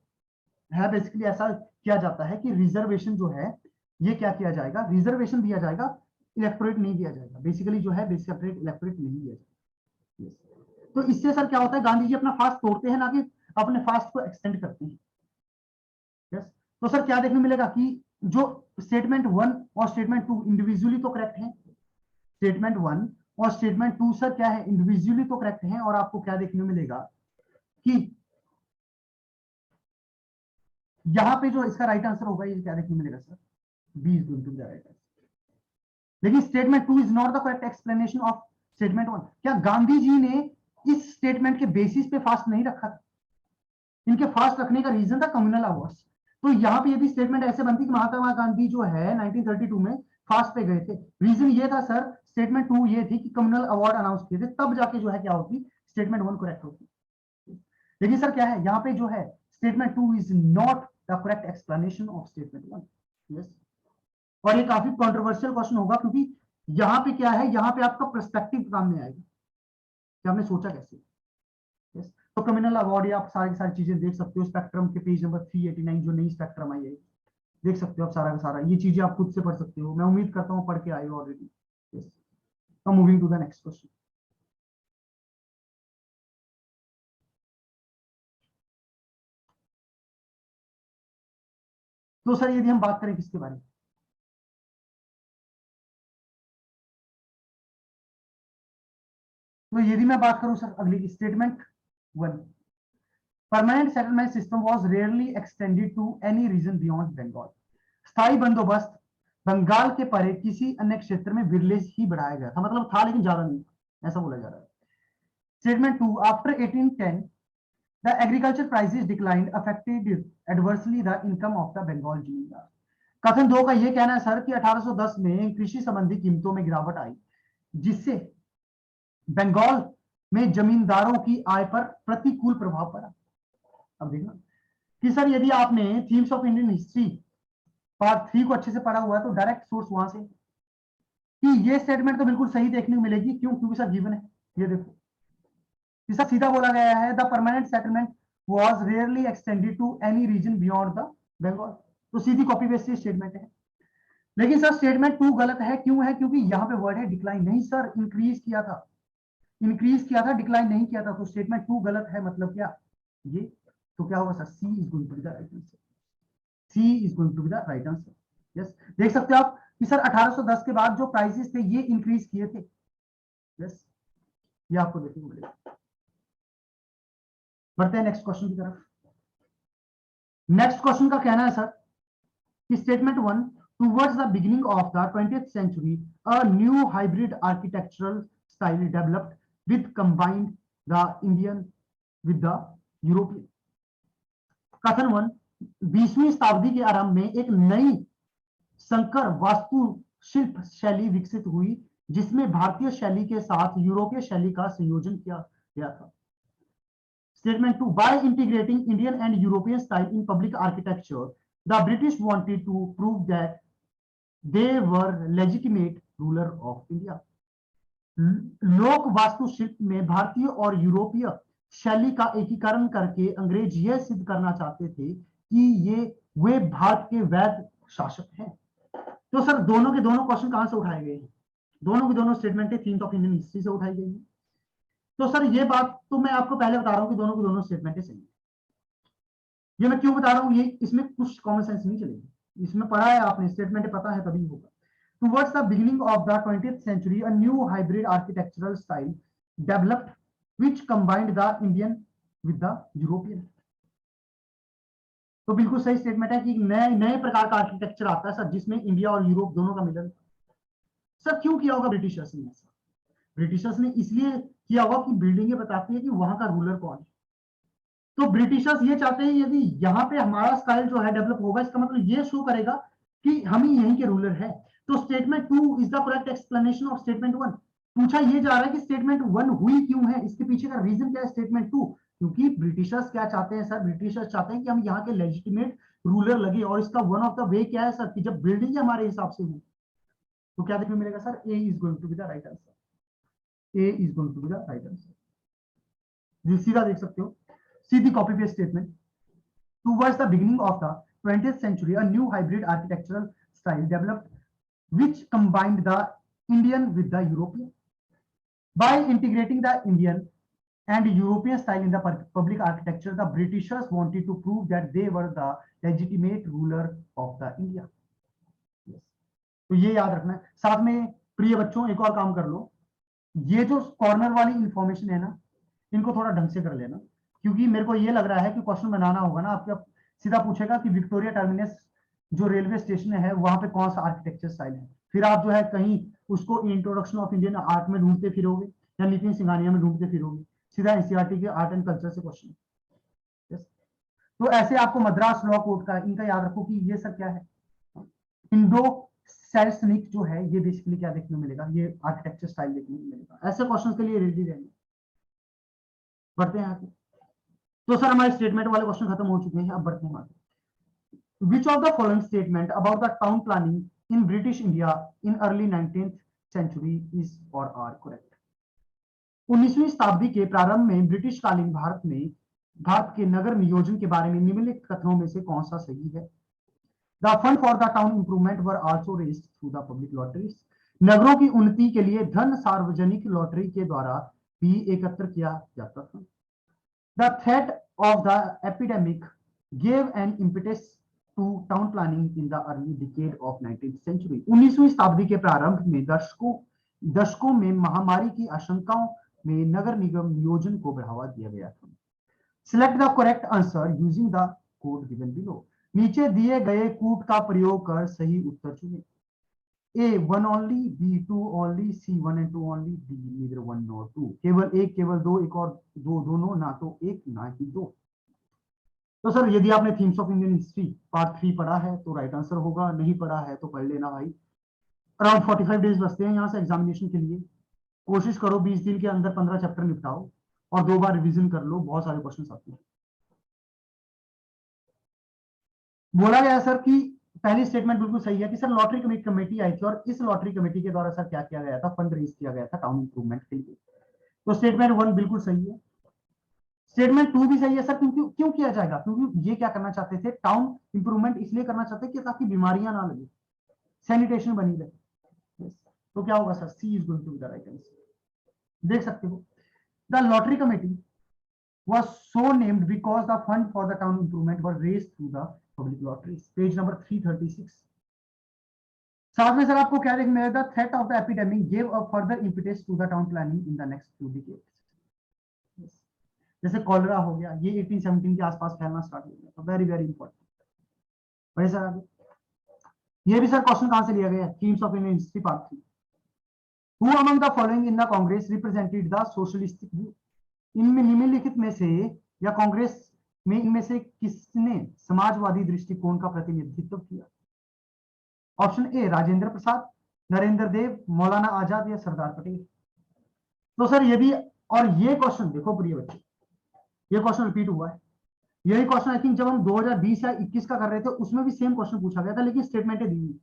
है बेसिकली ऐसा किया जाता है कि रिजर्वेशन जो है ये क्या किया जाएगा, रिजर्वेशन दिया जाएगा, इलेक्टोरेट नहीं दिया जाएगा। बेसिकली जो है सेपरेट इलेक्टोरेट नहीं दिया जाएगा। yes. तो इससे सर क्या होता है, गांधी जी अपना फास्ट तोड़ते हैं ना कि अपने फास्ट को एक्सटेंड करते हैं। यस, तो सर क्या देखने मिलेगा कि जो स्टेटमेंट 1 और स्टेटमेंट 2 इंडिविजुअली तो करेक्ट है, स्टेटमेंट 1 और स्टेटमेंट 2 सर क्या है, इंडिविजुअली तो करेक्ट है। और आपको क्या देखने मिलेगा कि यहां पे जो इसका राइट आंसर होगा ये क्या देखने मिलेगा sir, B is going to be the right answer. लेकिन statement 2 is not the correct explanation of statement 1। क्या गांधी जी ने इस स्टेटमेंट के बेसिस पे फास्ट नहीं रखा था, इनके फास्ट रखने का रीजन था कम्युनल अवार्ड्स। तो यहाँ पे यदि स्टेटमेंट ऐसे बनती कि महात्मा गांधी जो है 1932 में फास्ट पे गए थे, रीजन ये था सर, स्टेटमेंट 2 ये थी कि कम्युनल अवार्ड अनाउंस किए थे, तब जाके जो है क्या होती, स्टेटमेंट 1 करेक्ट होती। लेकिन सर क्या है यहाँ पे जो है, statement 2 is not the correct explanation of statement 1। Yes, और ये काफी कॉन्ट्रोवर्शियल क्वेश्चन होगा क्योंकि यहाँ पे क्या है, यहाँ पे आपका पर्सपेक्टिव काम में आएगा कि आपने सोचा कैसे। यस, तो कम्युनल अवार्ड आप सारी की सारी चीजें देख सकते हो स्पेक्ट्रम के पेज नंबर 389, जो नई स्पेक्ट्रम आई है, देख सकते हो आप सारा का सारा, ये चीजें आप खुद से पढ़ सकते हो। मैं उम्मीद करता हूँ पढ़ के आए हो already. Yes, moving to the next question. तो सर यदि हम बात करें किसके बारे में, तो यदि मैं बात करूं सर अगली statement 1, permanent settlement system was rarely extended to any region beyond Bengal. स्थायी बंदोबस्त बंगाल के परे किसी अन्य क्षेत्र में विरले ही बढ़ाया गया था, मतलब था लेकिन ज्यादा नहीं, ऐसा बोला जा रहा है। Statement 2, after 1810 the agriculture prices declined affected adversely the income of the Bengal zamindar. कथन 2 का यह कहना है सर कि 1810 में कृषि संबंधी कीमतों में गिरावट आई, जिससे बंगाल में जमींदारों की आय पर प्रतिकूल प्रभाव पड़ा। अब देखना कि सर यदि आपने themes of Indian history part 3 को अच्छे से पढ़ा हुआ है तो डायरेक्ट सोर्स वहां से कि ये स्टेटमेंट तो बिल्कुल सही देखने को मिलेगी। क्यों, क्योंकि सर गिवन है, ये देखो इसका सीधा बोला गया है, the permanent settlement was rarely extended to any region beyond the Bengal. तो सीधी कॉपी पेस्ट स्टेटमेंट है। लेकिन सर स्टेटमेंट 2 गलत है, क्यों है? क्योंकि यहाँ पे वर्ड है डिक्लाइन। नहीं सर, इंक्रीज किया था, इंक्रीज किया था, डिक्लाइन नहीं किया था। तो स्टेटमेंट 2 गलत है, मतलब क्या ये? तो क्या होगा sir? C is going to be the right answer. C is going to be the right answer. Yes, देख सकते हो आप कि सर 1810 के बाद जो प्राइसेस थे ये इंक्रीज किए थे। यस, ये आपको देखने को मिलेगा। बढ़ते हैं नेक्स्ट क्वेश्चन की तरफ। नेक्स्ट क्वेश्चन का कहना है सर कि statement 1, towards the beginning of the 20th century a new hybrid architectural style developed with combined the Indian with the European. कथन 1, 20वीं शताब्दी के आरंभ में एक नई संकर वास्तु शिल्प शैली विकसित हुई जिसमें भारतीय शैली के साथ यूरोपीय शैली का संयोजन किया गया था। Statement 2, by integrating Indian and European style in public architecture, the British wanted to prove that they were legitimate ruler of India. लोक वास्तुशिल्प में भारतीय और यूरोपीय शैली का एकीकरण करके अंग्रेज यह सिद्ध करना चाहते थे कि वे भारत के वैध शासक हैं। तो सर दोनों के दोनों क्वेश्चन कहां से उठाए गए हैं? दोनों की दोनों statement themes of Indian history से उठाई गई है। तो सर ये बात तो मैं आपको पहले बता रहा हूं कि दोनों की दोनों स्टेटमेंट सही है। ये मैं क्यों बता रहा हूं, ये इसमें कुछ कॉमन सेंस नहीं चलेगी। इसमें पढ़ा है आपने, स्टेटमेंट पता है तभी होगा। Towards the beginning of the 20th century, a new hybrid architectural style developed which combined the Indian with the European. तो बिल्कुल सही स्टेटमेंट है कि नए नए प्रकार का आर्किटेक्चर आता है सर जिसमें इंडिया और यूरोप दोनों का मिलन। सर क्यों किया होगा ब्रिटिशर्स ने ऐसा? ब्रिटिशर्स ने इसलिए किया होगा कि बिल्डिंगें बताती है कि वहां का रूलर कौन है। तो ब्रिटिशर्स ये चाहते हैं यदि यहाँ पे हमारा स्टाइल जो है डेवलप होगा, इसका मतलब ये शो करेगा कि हम ही यहीं के रूलर है। तो statement 2 is the correct explanation of statement 1। पूछा ये जा रहा है कि स्टेटमेंट 1 हुई क्यों है, इसके पीछे का रीजन क्या है स्टेटमेंट 2? क्योंकि ब्रिटिशर्स क्या चाहते हैं सर? ब्रिटिशर्स चाहते हैं कि हम यहाँ के लेजिटिमेट रूलर लगे, और इसका वन ऑफ द वे क्या है सर कि जब बिल्डिंग हमारे हिसाब से हो तो क्या देखने मिलेगा sir? A is going to be the right answer. A is going to be the right answer. सीधा देख सकते हो, सीधी copy paste statement. Towards the beginning of the 20th century, a new hybrid architectural style developed which combined the Indian with the European. By integrating the Indian and European style in the public architecture, the Britishers wanted to prove that they were the legitimate ruler of the India. Yes. तो ये याद रखना है। साथ में प्रिय बच्चों एक और काम कर लो, ये जो कॉर्नर वाली इंफॉर्मेशन है ना, इनको थोड़ा ढंग से कर लेना, क्योंकि मेरे को ये लग रहा है कि क्वेश्चन बनाना होगा ना आपका, सीधा पूछेगा कि विक्टोरिया टर्मिनस जो रेलवे स्टेशन है वहां पे कौन सा आर्किटेक्चर स्टाइल है। फिर आप जो है कहीं उसको इंट्रोडक्शन ऑफ इंडियन आर्ट में ढूंढते फिरोगे या नितिन सिंघानिया में ढूंढते फिरोगे, सीधा एनसीईआरटी के आर्ट एंड कल्चर से क्वेश्चन। तो ऐसे आपको मद्रास लॉ कोड का इनका याद रखो कि ये सब क्या है, इंडो सैसनिक जो है, ये बेसिकली क्या देखने को मिलेगा, ये आर्किटेक्चर स्टाइल देखने को मिलेगा। ऐसे क्वेश्चन के लिए रेडी रहना। बढ़ते हैं आगे। तो सर हमारे स्टेटमेंट वाले क्वेश्चन खत्म हो चुके हैं, अब बढ़ते हैं आगे। Which of the following statement about the town planning in British India in early 19th century is or are correct? 19वीं शताब्दी के प्रारंभ में ब्रिटिश कालीन भारत के नगर नियोजन के बारे में निम्नलिखित कथनों में से कौन सा सही है? The fund for the town improvement were also raised through the public lotteries. नगरों की उन्नति के लिए धन सार्वजनिक लॉटरी के द्वारा भी एकत्र किया जाता था। The threat of the epidemic gave an impetus to town planning in the early decade of 19th century. 19वीं शताब्दी के प्रारंभ में दशकों में महामारी की आशंकाओं में नगर निगम नियोजन को बढ़ावा दिया गया था। Select the correct answer using the code given below. नीचे दिए गए कूट का प्रयोग कर सही उत्तर चुनें। A 1 only, B 2 only, C 1 and 2 only, D neither 1 nor 2. केवल एक, केवल दो, एक और दो, दोनों, ना तो एक ना ही दो। तो सर यदि आपने themes of Indian history part 3 पढ़ा है तो राइट आंसर होगा, नहीं पढ़ा है तो पढ़ लेना भाई। अराउंड 45 डेज बचते हैं यहाँ से एग्जामिनेशन के लिए। कोशिश करो 20 दिन के अंदर 15 चैप्टर निपटाओ और 2 बार रिवीजन कर लो, बहुत सारे क्वेश्चन आते हैं। बोला गया सर कि पहली स्टेटमेंट बिल्कुल सही है कि सर लॉटरी कमेटी आई थी और इस लॉटरी कमेटी के द्वारा सर क्या किया गया था, फंड रेज किया गया था टाउन इंप्रूवमेंट के लिए। तो स्टेटमेंट 1 बिल्कुल सही है। स्टेटमेंट 2 भी सही है सर, क्यों किया जाएगा? क्योंकि ये क्या करना चाहते थे, टाउन इंप्रूवमेंट इसलिए करना चाहते कि ताकि बीमारियां ना लगे। सैनिटेशन बनी रहे। yes. तो क्या होगा sir, C is going to be the right answer. देख सकते हो, the lottery committee was so named because the fund for the town improvement was raised through the public lotteries, page number 336। साथ में sir आपको क्या देखने मिलेगा, the threat of the epidemic gave a further impetus to the town planning in the next few decades. जैसे cholera हो गया, ये 1817 के आसपास फैलना स्टार्ट हो गया, तो वेरी वेरी इंपॉर्टेंट। बढ़िया सर आगे, ये भी सर क्वेश्चन कहां से लिया गया है, themes of Indian history part 3। Who among the following in the Congress represented the socialistic view, इनमें निम्नलिखित में से या कांग्रेस में इनमें से किसने समाजवादी दृष्टिकोण का प्रतिनिधित्व किया? ऑप्शन ए राजेंद्र प्रसाद, नरेंद्र देव, मौलाना आजाद या सरदार पटेल। तो सर ये भी, और ये क्वेश्चन देखो प्रिय बच्चे, ये क्वेश्चन रिपीट हुआ है। यही क्वेश्चन आई थिंक जब हम 2020 या 21 का कर रहे थे उसमें भी सेम क्वेश्चन पूछा गया था, लेकिन स्टेटमेंटें दी हुई।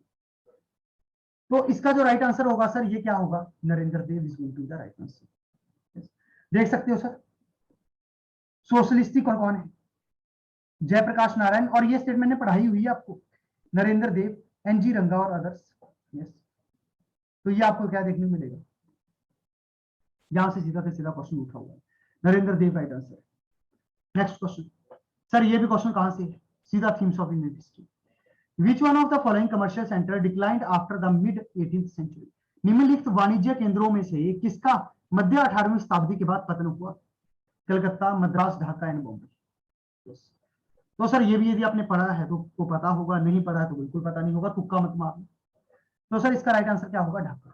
तो इसका जो राइट आंसर होगा सर, ये क्या होगा, Narendra Dev is going to the right answer. देख सकते हो सर, सोशलिस्टिक कौन कौन है, जयप्रकाश नारायण, और ये स्टेटमेंट ने पढ़ाई हुई है आपको, नरेंद्र देव, एनजी रंगा और अदर्स। यस, तो ये आपको क्या देखने को मिलेगा, यहां से सीधा सीधा क्वेश्चन उठा हुआ है, Narendra Dev right answer. Next question sir, ये भी क्वेश्चन कहां से है, सीधा themes of Indian history. Which one of the following commercial centre declined after the mid 18th century, निम्नलिखित वाणिज्य केंद्रों में से किसका मध्य 18वीं शताब्दी के बाद पतन हुआ? कलकत्ता, मद्रास, ढाका एंड बॉम्बे। तो सर ये भी यदि आपने पढ़ा है तो पता होगा, नहीं पढ़ा है तो बिल्कुल पता नहीं होगा, तुक्का मत मारना। तो सर इसका राइट आंसर क्या होगा, ढाका।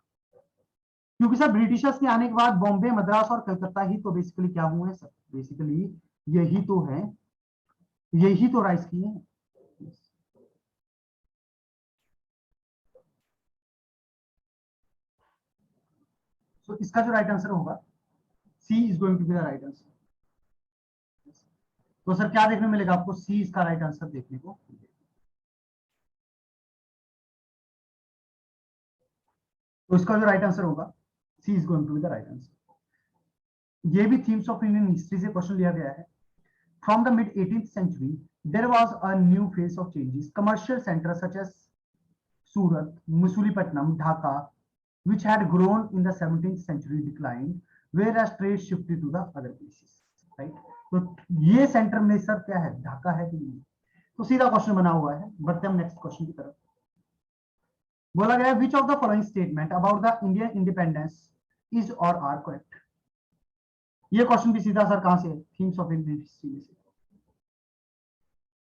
क्योंकि सर ब्रिटिशर्स के आने के बाद बॉम्बे, मद्रास और कलकत्ता ही तो बेसिकली क्या हुए हैं सर, बेसिकली यही तो है, यही तो राइज किए हैं। तो इसका जो राइट आंसर होगा, C is going to be the right answer. तो सर क्या देखने मिलेगा आपको, सी इसका राइट आंसर देखने को। तो इसका जो राइट आंसर होगा, C is going to be the right answer. ये भी थीम्स ऑफ इंडियन हिस्ट्री से क्वेश्चन लिया गया है। From the mid 18th century there was a new phase of changes, commercial centers such as Surat, Masulipatam, Dhaka, which had grown in the 17th century declined, whereas trade shifted to the other places, right? तो ये centre में sir क्या है, ढाका है कि नहीं? तो सीधा क्वेश्चन बना हुआ है। बढ़ते हम नेक्स्ट क्वेश्चन की तरफ। बोला गया विच of the following statement about the Indian independence is और आर करेक्ट। ये क्वेश्चन भी सीधा सर कहां से है, थीम्स ऑफ इंडियन हिस्ट्री में से।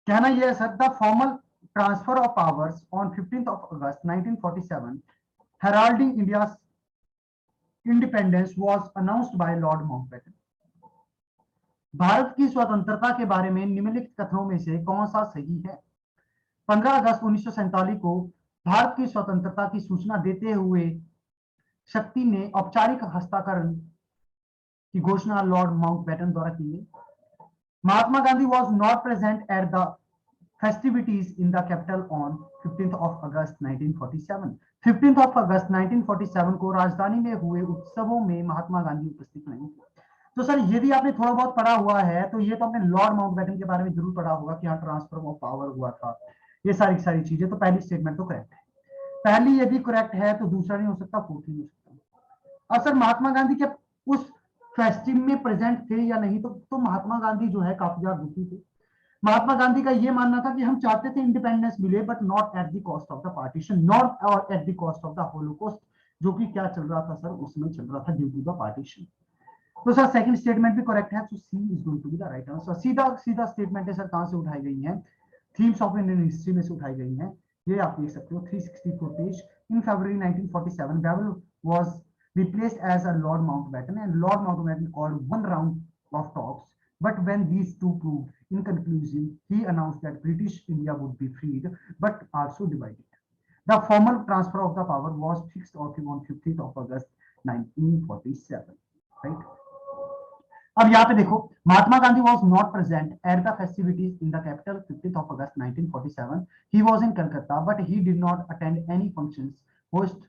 कहना यह है sir, the formal transfer of powers on 15th of August 1947 heralding India's independence was announced by Lord Mountbatten। Bharat की स्वतंत्रता के बारे में निम्नलिखित कथनों में से कौन सा सही है? 15 अगस्त 1947 को भारत की स्वतंत्रता की सूचना देते हुए शक्ति ने औपचारिक हस्ताक्षरण की घोषणा लॉर्ड माउंटबेटन द्वारा की गई। Mahatma Gandhi was not present at the festivities in the capital on 15th of August 1947। 15th of August 1947 को राजधानी में हुए उत्सवों में महात्मा गांधी उपस्थित नहीं थे। तो सर यदि आपने थोड़ा बहुत पढ़ा हुआ है तो ये तो आपने लॉर्ड माउंटबेटन के बारे में जरूर पढ़ा होगा कि यहाँ ट्रांसफर ऑफ पावर हुआ था, ये सारी चीजें। तो पहली स्टेटमेंट तो करेक्ट है, पहली यदि करेक्ट है तो दूसरा नहीं हो सकता, फोर्थ नहीं हो सकता। और सर महात्मा गांधी के उस फेस्टिव में प्रेजेंट थे या नहीं, तो महात्मा गांधी जो है काफी ज्यादा दुखी थे। महात्मा गांधी का यह मानना था कि हम चाहते थे इंडिपेंडेंस मिले but not at the cost of the partition, not और at the cost of the holocaust, जो कि क्या चल रहा था सर, उसमें चल रहा था ड्यू टू द पार्टीशन। तो सर सेकंड स्टेटमेंट भी करेक्ट है, तो C is going to be the right answer. सीधा स्टेटमेंट है सर, कहां से उठाई गई है, थीम्स ऑफ इंडियन हिस्ट्री में से उठाई गई है। ये आप देख सकते हो 364 page. In February 1947 bevel was replaced as a Lord Mountbatten, and Lord Mountbatten called one round of talks, but when these two proved inconclusive, he announced that British India would be freed but also divided. The formal transfer of the power was fixed on 15th of August 1947, right? अब यहाँ पे देखो, Mahatma Gandhi was not present at the festivities in the capital 15th of August 1947. He was in Calcutta, but he did not attend any functions host।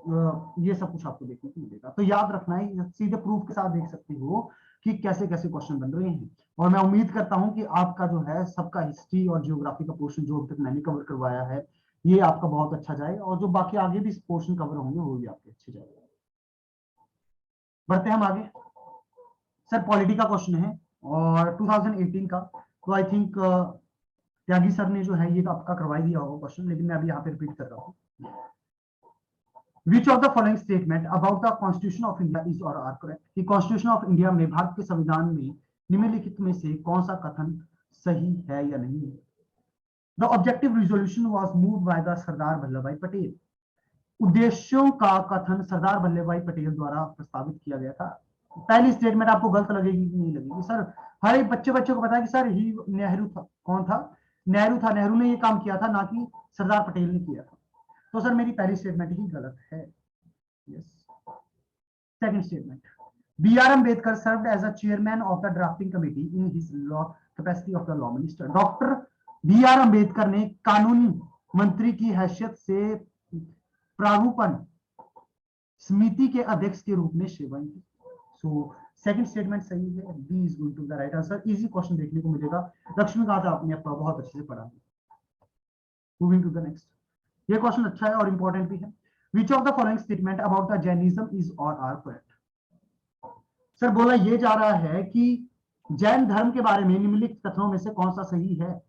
ये सब कुछ आपको देखने को मिलेगा। तो याद रखना है, सीधे प्रूफ के साथ देख सकते हो कि कैसे कैसे क्वेश्चन बन रहे हैं। और मैं उम्मीद करता हूं कि आपका जो है सबका हिस्ट्री और ज्योग्राफी का पोर्शन जो अब तक मैंने कवर करवाया है ये आपका बहुत अच्छा जाएगा, और जो बाकी आगे भी पोर्शन कवर होंगे वो भी आपके अच्छे जाएंगे। बढ़ते हैं हम आगे। सर पॉलिटी का क्वेश्चन है और 2018 का, तो आई थिंक त्यागी सर ने जो है ये तो आपका करवा ही दिया होगा क्वेश्चन, लेकिन मैं अभी यहाँ पे रिपीट कर रहा हूँ। Which of the following statement about the Constitution of India is or are correct? कि Constitution of India में, भारत के संविधान में निम्नलिखित में से कौन सा कथन सही है या नहीं है? The objective resolution was moved by the Sardar Vallabh भाई पटेल। उद्देश्यों का कथन सरदार वल्लभ भाई पटेल द्वारा प्रस्तावित किया गया था। पहली स्टेटमेंट आपको गलत लगेगी कि नहीं लगेगी? सर हर एक बच्चे को पता है कि सर ही नेहरू था। कौन था? नेहरू था। नेहरू ने ये काम किया था, ना कि सरदार पटेल ने किया था। तो सर मेरी पहली स्टेटमेंट ही गलत है। Yes. Second statement, B.R. Ambedkar served as a chairman of the drafting committee in his law capacity of the law minister. Doctor B.R. Ambedkar ने कानूनी मंत्री की हैसियत से प्रारूपण समिति के अध्यक्ष के रूप में सेवा की। सो सेकंड स्टेटमेंट सही है, B is going to the right answer. Easy question देखने को मिलेगा। लक्ष्मीकांत आपने अपना बहुत अच्छे से पढ़ा। मूविंग टू द नेक्स्ट, ये क्वेश्चन अच्छा है और इंपॉर्टेंट भी है। Which of the following statement about the Jainism is और आर करेक्ट? सर बोला ये जा रहा है कि जैन धर्म के बारे में निम्नलिखित कथनों में से कौन सा सही है?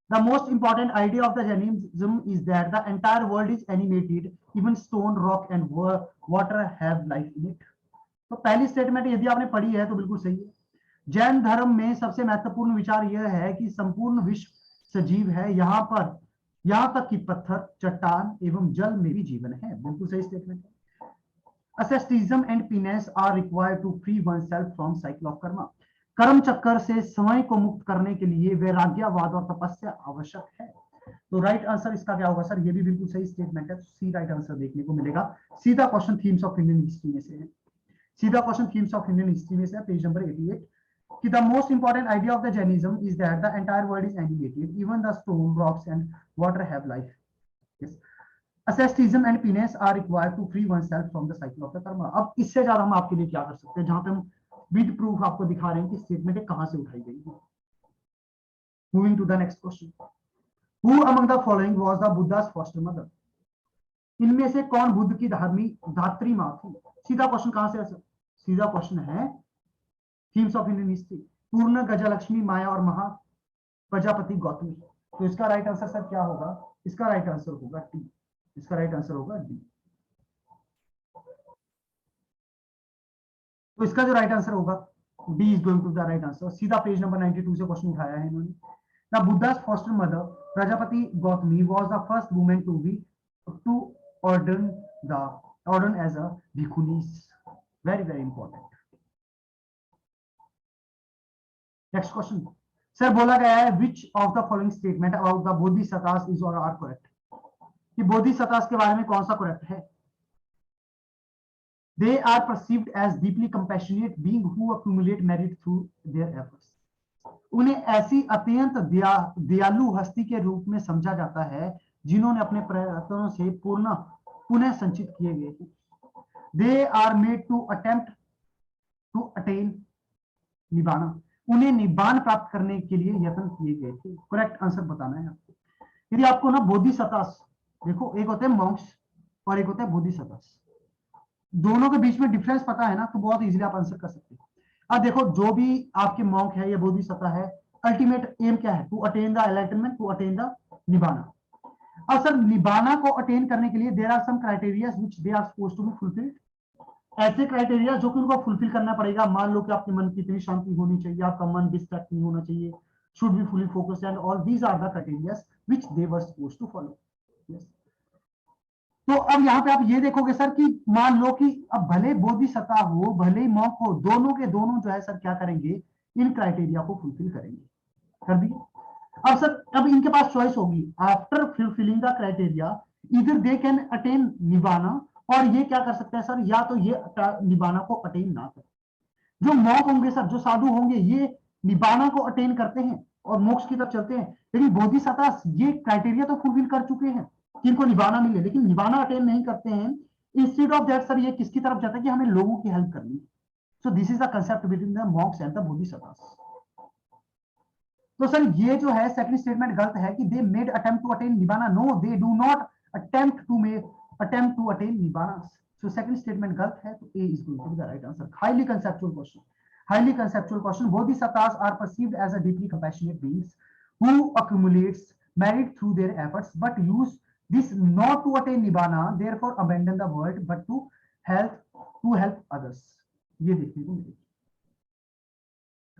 The most important idea of the Jainism is that the entire world is animated, even stone, rock and water have life in it. तो पहली स्टेटमेंट यदि आपने पढ़ी है तो बिल्कुल सही है। जैन धर्म में सबसे महत्वपूर्ण विचार यह है कि संपूर्ण विश्व सजीव है, यहां तक कि पत्थर, चट्टान एवं जल में भी जीवन है। बिल्कुल सही स्टेटमेंट है। Asceticism and penance are required to free oneself from cycle of karma. कर्म चक्कर से समय को मुक्त करने के लिए वैराग्यवाद और तपस्या आवश्यक है। तो राइट आंसर इसका क्या होगा? सर ये भी बिल्कुल सही स्टेटमेंट है, सी राइट आंसर देखने को मिलेगा। सीधा question themes of Indian history में से है। सीधा question themes of Indian history में से है, पेज नंबर 88 कि the most important idea of the Jainism is that the entire world is animated, even the stone, rocks and water have life. Yes. Asceticism and penance are required to free oneself from the cycle of the karma. अब इससे ज्यादा हम आपके लिए क्या कर सकते हैं, जहां पे हम विद प्रूफ आपको दिखा रहे हैं कि स्टेटमेंट कहां से उठाई गई है। Moving to the next question, who among the following was the Buddha's foster mother? इनमें से कौन बुद्ध की धात्री मां थी? सीधा क्वेश्चन कहां से? सीधा क्वेश्चन है थीम्स ऑफ इंडियन हिस्ट्री, पूर्ण, गजलक्ष्मी, माया और महा प्रजापति गौतमी। तो इसका राइट आंसर सर क्या होगा? इसका राइट आंसर होगा डी। इसका राइट आंसर होगा डी। तो इसका जो राइट आंसर होगा D is going to the right answer. सीधा पेज नंबर 92 से क्वेश्चन उठाया है इन्होंने। The Buddha's foster mother Prajapati Gautami was the first woman to ordain as a bhikkhunis. Very very important. Next question, sir बोला गया है which of the following statement about the Bodhisattvas is और are correct? कि बोधिसत्वास के बारे में कौन सा करेक्ट है? They are perceived as deeply compassionate being who accumulate merit through their efforts. उन्हें ऐसी अत्यंत दयालु हस्ती के रूप में समझा जाता है जिन्होंने अपने प्रयत्नों से पुनः संचित किए गए थे। They are made to attempt to attain निबाना। उन्हें निबान प्राप्त करने के लिए यत्न किए गए थे। करेक्ट आंसर बताना है आपको। यदि आपको ना बोधिसत्वास, देखो एक होते हैं मॉन्क्स और एक होता है बोधिसत्वास, दोनों के बीच में डिफरेंस पता है ना, तो बहुत इजीली आप आंसर कर सकते हैं। अब देखो जो भी आपके मॉन्क है या बोधिसत्व है, अल्टीमेट एम क्या है? To attain the enlightenment, to attain the nibbana. अब सर निबाना को अटेन करने के लिए there are some criteria which they are supposed to be fulfilled. ऐसे क्राइटेरिया जो कि उनको फुलफिल करना पड़ेगा। मान लो कि आपके मन की इतनी शांति होनी चाहिए, आपका मन डिस्ट्रैक्ट नहीं होना चाहिए, should be fully focused and all these are the criteria which they were supposed to follow. Yes. तो अब यहाँ पे आप ये देखोगे सर कि मान लो कि अब भले बोधिसत्व हो भले ही मॉन्क हो, दोनों के दोनों जो है सर क्या करेंगे? इन क्राइटेरिया को फुलफिल करेंगे। कर दिए। अब सर अब इनके पास चॉइस होगी आफ्टर फुलफिलिंग द क्राइटेरिया, इधर दे कैन अटेन निबाना, और ये क्या कर सकते हैं सर, या तो ये निबाना को अटेन ना करें। जो मॉन्क होंगे सर, जो साधु होंगे, ये निबाना को अटेन करते हैं और मोक्ष की तरफ चलते हैं, लेकिन बोधिसत्व ये क्राइटेरिया तो फुलफिल कर चुके हैं कि इनको निबाना मिले, लेकिन निबाना अटेन नहीं करते हैं। इंस्टेड ऑफ दैट सर ये किसकी तरफ जाता है कि हमें लोगों की हेल्प करनी है। So this is the concept between the monks and the Bodhisattvas. तो सर ये जो है सेकंड स्टेटमेंट गलत है कि they made attempt to attain nibbana, no they do not attempt to attain nibbana. So second statement गलत है, तो A is going to be the right answer. Highly conceptual question, highly conceptual question. Bodhisattvas are perceived as a deeply compassionate beings who accumulates merit through their efforts, but use this not to attain nibbana, therefore abandon the world, but to help others. ये देखने को मिलेगी।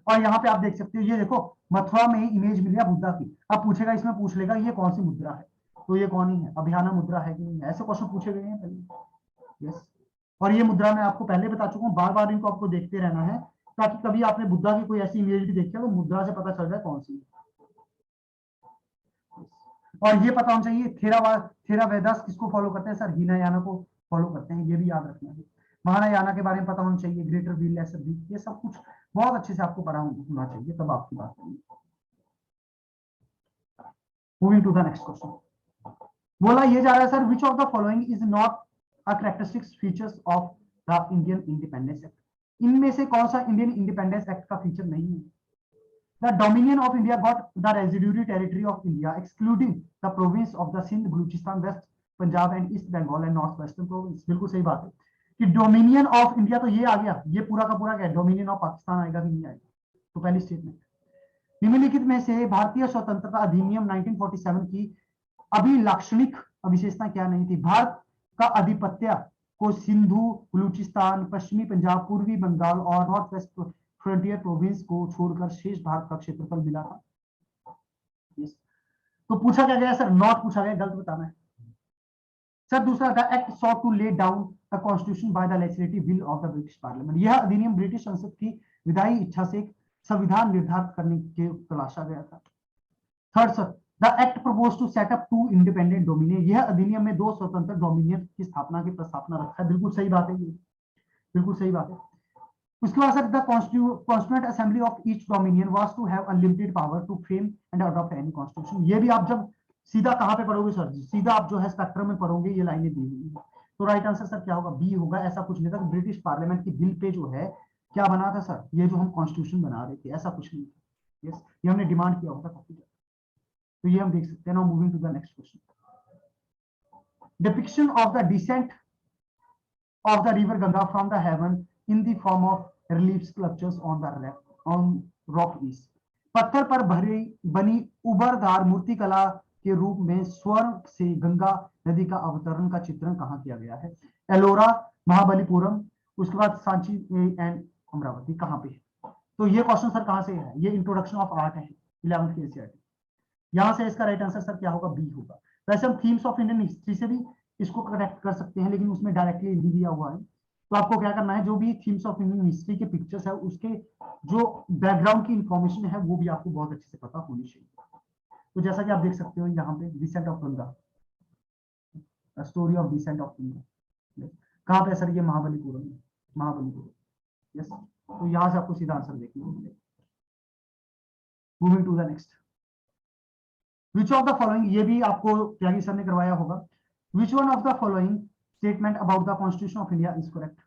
और यहाँ पे आप देख सकते हो, ये देखो मथुरा में इमेज मिल गया बुद्धा की। अब पूछेगा, इसमें पूछ लेगा ये कौन सी मुद्रा है, तो ये कौन ही है, अभियाना मुद्रा है कि नहीं है, ऐसे क्वेश्चन पूछे गए हैं पहले। यस, और ये मुद्रा मैं आपको पहले बता चुका हूँ, बार बार इनको आपको देखते रहना है, ताकि कभी आपने बुद्धा की कोई ऐसी इमेज भी देखी है तो मुद्रा से पता चल जाए कौन सी है। और ये पता होना चाहिए थेरावेदास किसको फॉलो करते हैं सर, हीनायाना को फॉलो करते हैं, ये भी याद रखना है। महायाना के बारे में पता होना चाहिए, ग्रेटर व्हील लेसर व्हील, ये सब कुछ बहुत अच्छे से आपको पढ़ा होना चाहिए, तब आपकी बात करेंगे। Moving to the next question, बोला ये जा रहा है sir, which of the following is not a characteristics features of the Indian independence act. इनमें से कौन सा इंडियन इंडिपेंडेंस एक्ट का फीचर नहीं है। The dominion of India got the residuary territory of India, excluding the province of the Sindh, Baluchistan, West Punjab and East Bengal and Northwestern province। बिल्कुल सही बात है कि डोमिनियन ऑफ इंडिया तो ये आ गया, ये पूरा का पूरा क्या है, डोमिनियन ऑफ पाकिस्तान आएगा कि नहीं आएगा। तो पहली स्टेटमेंट, निम्नलिखित में से भारतीय स्वतंत्रता अधिनियम 1947 की अभिलाक्षणिक विशेषता क्या नहीं थी। भारत का अधिपत्य को सिंधु, बलूचिस्तान, पश्चिमी पंजाब, पूर्वी बंगाल और नॉर्थ वेस्ट फ्रंटियर प्रोविंस को छोड़कर शेष भारत का क्षेत्रफल मिला था। तो पूछा क्या गया सर, नॉट पूछा गया, गलत बताना है सर। दूसरा, the act sought to lay down the constitution by the legislative will of the British parliament. यह अधिनियम ब्रिटिश संसद की विधायी इच्छा से एक संविधान निर्धारित करने के तलाशा गया था। Third sir, the act propose to set up two independent dominion. यह अधिनियम में दो स्वतंत्र डोमिनियन की स्थापना की प्रस्तावना रखा है। बिल्कुल सही बात है, ये बिल्कुल सही बात है। उसके बाद sir, the constituent assembly of each dominion was to have unlimited power to frame and adopt any constitution. ये भी आप जब सीधा कहां पे पढ़ोगे सर, सीधा आप जो है स्पेक्ट्रम में पढ़ोगे, ये लाइनें दी हुई है। तो राइट आंसर सर क्या होगा, बी होगा। ऐसा कुछ नहीं था, ब्रिटिश पार्लियामेंट की बिल पे जो है क्या बना था सर, ये जो हम कॉन्स्टिट्यूशन बना रहे थे, ऐसा कुछ नहीं था। यस, ये हमने डिमांड किया होता काफी ज्यादा। तो ये हम देख सकते हैं। Now moving to the next question, depiction of the descent of the river Ganga from the heaven in the form of relief sculptures on rockies। पत्थर पर बनी उबरदार मूर्तिकला के रूप में स्वर्ग से गंगा नदी का अवतरण का चित्रण कहाँ किया गया है। एलोरा, महाबलीपुरम, उसके बाद सांची एंड अमरावती, कहाँ पे है। तो ये क्वेश्चन सर कहाँ से है, ये इंट्रोडक्शन ऑफ आर्ट है 11th के एनसीईआरटी। यहां से इसका राइट आंसर सर क्या होगा, बी होगा। वैसे हम थीम्स ऑफ इंडियन हिस्ट्री से भी इसको कनेक्ट कर सकते हैं, लेकिन उसमें डायरेक्टली नहीं दिया हुआ है। तो आपको क्या करना है, जो भी थीम्स ऑफ इंडियन हिस्ट्री के पिक्चर्स है, उसके जो बैकग्राउंड की इंफॉर्मेशन है वो भी आपको बहुत अच्छे से पता होनी चाहिए। तो जैसा कि आप देख सकते हो यहाँ पे, descent of Ganga, story of descent of Ganga, कहाँ पे सर, ये महाबलीपुरम में, महाबलीपुरम। यस, तो यहाँ से आपको सीधा आंसर देखने को मिलेगा। Moving to the next, which of the following, ये भी आपको त्यागी सर ने करवाया होगा। Which one of the following statement about the Constitution of India is correct?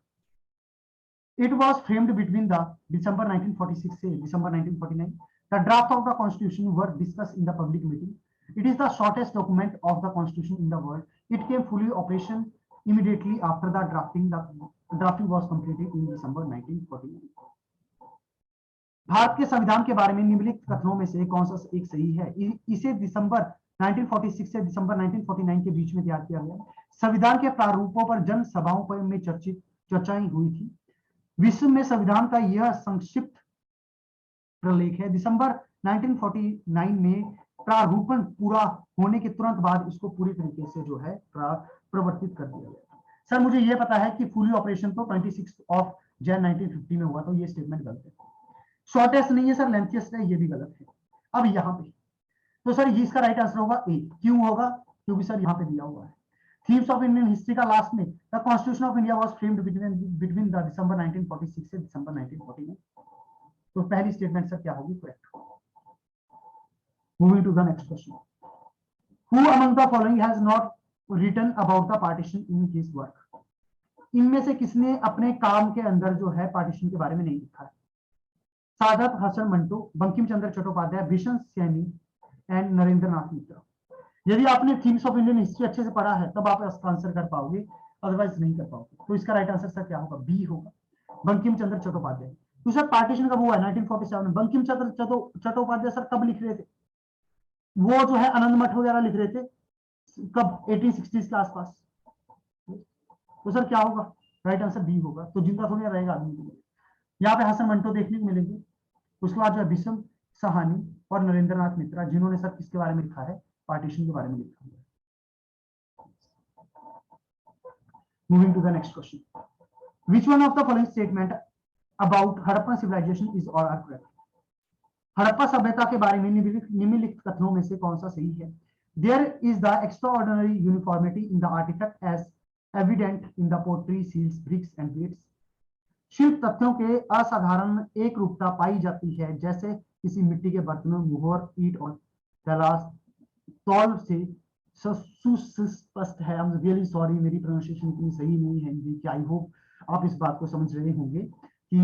It was framed between the December 1946 से December 1949. The draft of the Constitution were discussed in the public meeting. It is the shortest document of the Constitution in the world. It came fully operation immediately after the drafting. The drafting was completed in December 1949. Bharat के संविधान के बारे में निम्नलिखित कथनों में से कौन सा एक सही है। इसे दिसंबर 1946 से दिसंबर 1949 के बीच में तैयार किया गया। संविधान के प्रारूपों पर जनसभाओं पर में चर्चाएं हुई थी। विश्व में संविधान का यह संक्षिप्त प्रलेख है। दिसंबर 1949 में प्रारूपण पूरा होने के तुरंत बाद इसको पूरी तरीके से जो है प्रवर्तित कर दिया गया। सर मुझे यह पता है कि फुली ऑपरेशन तो 26 ऑफ जैन 1950 में हुआ, तो ये स्टेटमेंट गलत है। शॉर्टेस्ट नहीं है सर, लेंथीएस्ट है, ये भी गलत है। अब यहाँ पे तो सर ये इसका राइट आंसर होगा ए। क्यों होगा, क्योंकि सर यहाँ पे दिया हुआ है थीम्स ऑफ इंडियन हिस्ट्री का लास्ट में, the constitution of India was framed between the दिसंबर 1946 से दिसंबर 1949। तो पहली स्टेटमेंट सर क्या होगी, correct. Moving to the next question, who among the following has not written about the partition in his work. इनमें से किसने अपने काम के अंदर जो है पार्टीशन के बारे में नहीं लिखा है। सादत हसन मंटो, बंकिम चंद्र चट्टोपाध्याय, भीषण सैनी एंड नरेंद्र नाथ मिश्रा। यदि आपने थीम्स ऑफ इंडियन हिस्ट्री अच्छे से पढ़ा है तब आप इसका आंसर कर पाओगे, अदरवाइज नहीं कर पाओगे। तो इसका राइट आंसर सर क्या होगा, बी होगा, बंकिम चंद्र चट्टोपाध्याय। तो सर पार्टीशन कब हुआ है, 1947 में। बंकिम चंद्र चट्टोपाध्याय सर कब लिख रहे थे, वो जो है आनंद मठ वगैरह लिख रहे थे कब, 1860s के आसपास। तो सर क्या होगा, राइट आंसर बी होगा। तो जिंदा थोड़ी रहेगा आदमी के लिए। यहाँ पे हसन मंटो देखने को मिलेंगे। उसके बाद जो है विषम सहानी और नरेंद्र नाथ मिश्रा, जिन्होंने सर किसके बारे में लिखा है, पार्टीशन के बारे में लिखा है। Moving to the next question. Which one of the following statement about Harappan civilization is all are correct? Harappa सभ्यता के बारे में निम्नलिखित कथनों में से कौन सा सही है? There is the extraordinary uniformity in the artifact as evident in the pottery, seals, bricks and plates. शिल्प तथ्यों के असाधारण एक रूपता पाई जाती है, जैसे किसी मिट्टी के बर्तनों, मुहर, ईंट और तलाश तौल से सुस्पष्ट है। आई एम रियली सॉरी, मेरी प्रोनाउंसिएशन इतनी सही नहीं है हिंदी की। आई होप आप इस बात को समझ रहे होंगे कि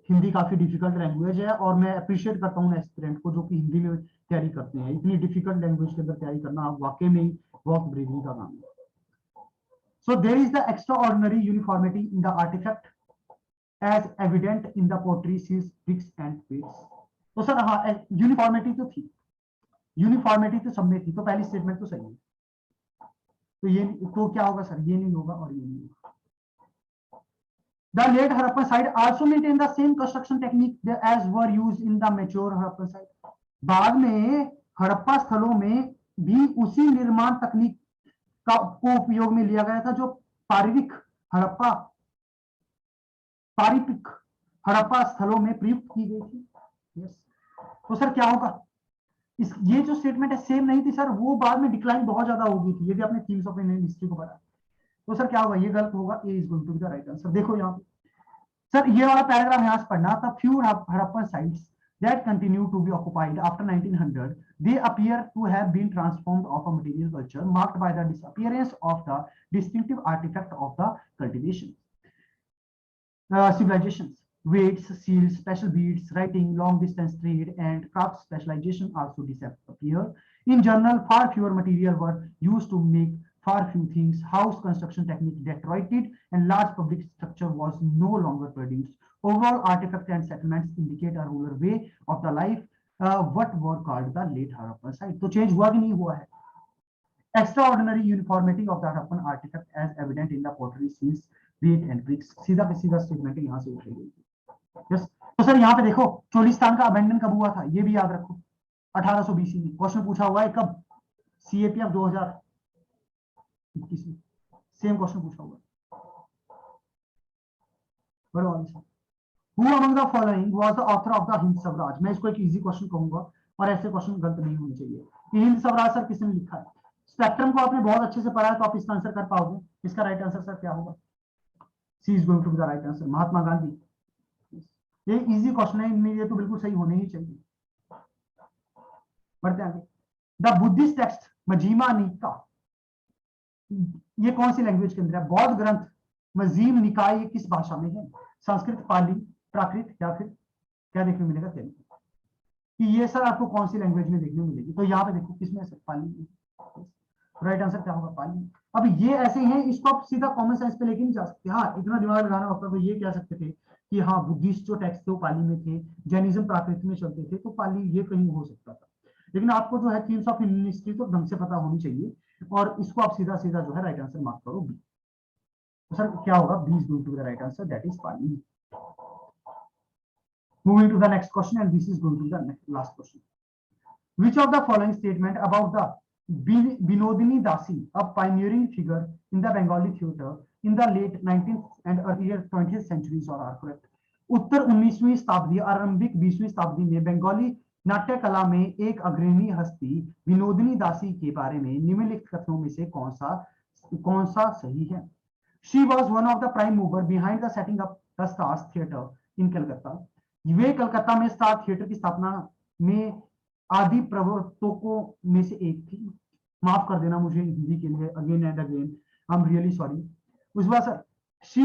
हिंदी काफी डिफिकल्ट लैंग्वेज है, और मैं अप्रिशिएट करता हूँ एस्पिरेंट को जो कि हिंदी में तैयारी करते हैं। इतनी डिफिकल्ट लैंग्वेज के अंदर तैयारी करना वाकई में बहुत ब्रेवरी का काम है। So there is the extraordinary uniformity in the artefact as evident in the pottery, seals, bricks and plates. तो सर हाँ, यूनिफॉर्मिटी तो थी, यूनिफॉर्मिटी तो सब में थी, तो पहली स्टेटमेंट तो सही है। तो ये तो क्या होगा सर, ये नहीं होगा और ये नहीं होगा। The late Harappan site also maintained the same construction technique as were used in the mature Harappan site. बाद में हड़प्पा स्थलों में भी उसी निर्माण तकनीक को उपयोग में लिया गया था जो पारिपिक हड़प्पा स्थलों में प्रयुक्त की गई थी। यस, तो सर क्या होगा, ये जो स्टेटमेंट है सेम नहीं थी सर, वो बाद में डिक्लाइन बहुत ज्यादा हो गई थी। यदि आपने थीम्स ऑफ इंडियन हिस्ट्री को पढ़ा तो सर क्या होगा, ये गलत होगा। A is going to be the right answer. देखो यहाँ पे सर ये वाला पैराग्राफ यहाँ से पढ़ना था। Few Harappan sites that continue to be occupied after 1900 they appear to have been transformed of a material culture marked by the disappearance of the distinctive artifact of the cultivation. Civilizations, weights, seals, special beads, writing, long distance trade, and craft specialization also disappear. In general, far fewer material were used to make far few things. House construction technique deteriorated, and large public structure was no longer produced. Overall, artifacts and settlements indicate a rural way of the life. What were called the late Harappan site. तो change हुआ कि नहीं हुआ है? Extraordinary uniformity of the Harappan artifact as evident in the pottery, seals, weight and bricks. सीधा पे सीधा statement यहाँ से उठाई गई। यस, तो सर यहाँ पे देखो चोलिस्तान का अबेंडन कब हुआ था, ये भी याद रखो, 1820 में। क्वेश्चन पूछा हुआ है कब, CAPF 2021 में सेम क्वेश्चन पूछा हुआ है। Who among the following was the author of the Hind Swaraj? मैं इसको एक इजी क्वेश्चन कहूंगा और ऐसे क्वेश्चन गलत नहीं होने चाहिए। हिंद स्वराज सर किसने लिखा है? स्पेक्ट्रम को आपने बहुत अच्छे से पढ़ा है तो आप इसका आंसर कर पाओगे। इसका राइट आंसर सर क्या होगा? C is going to be the right answer, Mahatma Gandhi. ये इजी क्वेश्चन है, इनमें ये तो बिल्कुल सही होने ही चाहिए। बढ़ते आगे। द बुद्धिस्ट टेक्स्ट मजीमा निका, ये कौन सी लैंग्वेज के अंदर है? बौद्ध ग्रंथ मजीम निकाय किस भाषा में है? संस्कृत, पाली, प्राकृत या फिर क्या देखने को मिलेगा, तेलुगु। कि ये सर आपको कौन सी लैंग्वेज में देखने को मिलेगी? तो यहाँ पे देखो किसमें सर, पाली में। राइट आंसर क्या होगा, पाली। अब ये ऐसे हैं, इसको आप सीधा कॉमन सेंस पे लेके नहीं जा सकते। हाँ, इतना दिमाग लगाना होता तो ये कह सकते थे कि हाँ बुद्धिस्ट जो टेक्स्ट थे वो पाली में थे, जैनिज्म प्राकृत में चलते थे, तो पाली ये कहीं हो सकता था। लेकिन आपको जो है थीम्स ऑफ इंडियन हिस्ट्री तो ढंग से पता होनी चाहिए, और इसको आप सीधा सीधा जो है राइट आंसर मार्क करो बी। तो सर क्या होगा, B is going to be the right answer, that is Pali. Moving to the next question, and this is going to be the last question. Which of the following statement about the Binodini Dasi, a pioneering figure in the Bengali theatre in the late 19th and earlier 20th centuries are correct? उत्तर 19वीं शताब्दी आरंभिक 20वीं शताब्दी में बंगाली नाट्य कला में एक अग्रणी हस्ती विनोदिनी दासी के बारे में निम्नलिखित कथनों में से कौन सा सही है? She was one of the prime mover behind the setting up the Stars Theatre in Calcutta. वे कलकत्ता में स्टार थिएटर की स्थापना में आदि प्रवर्तकों में से एक थी। माफ कर देना मुझे हिंदी के लिए, again and again, I am really sorry. उस बार sir she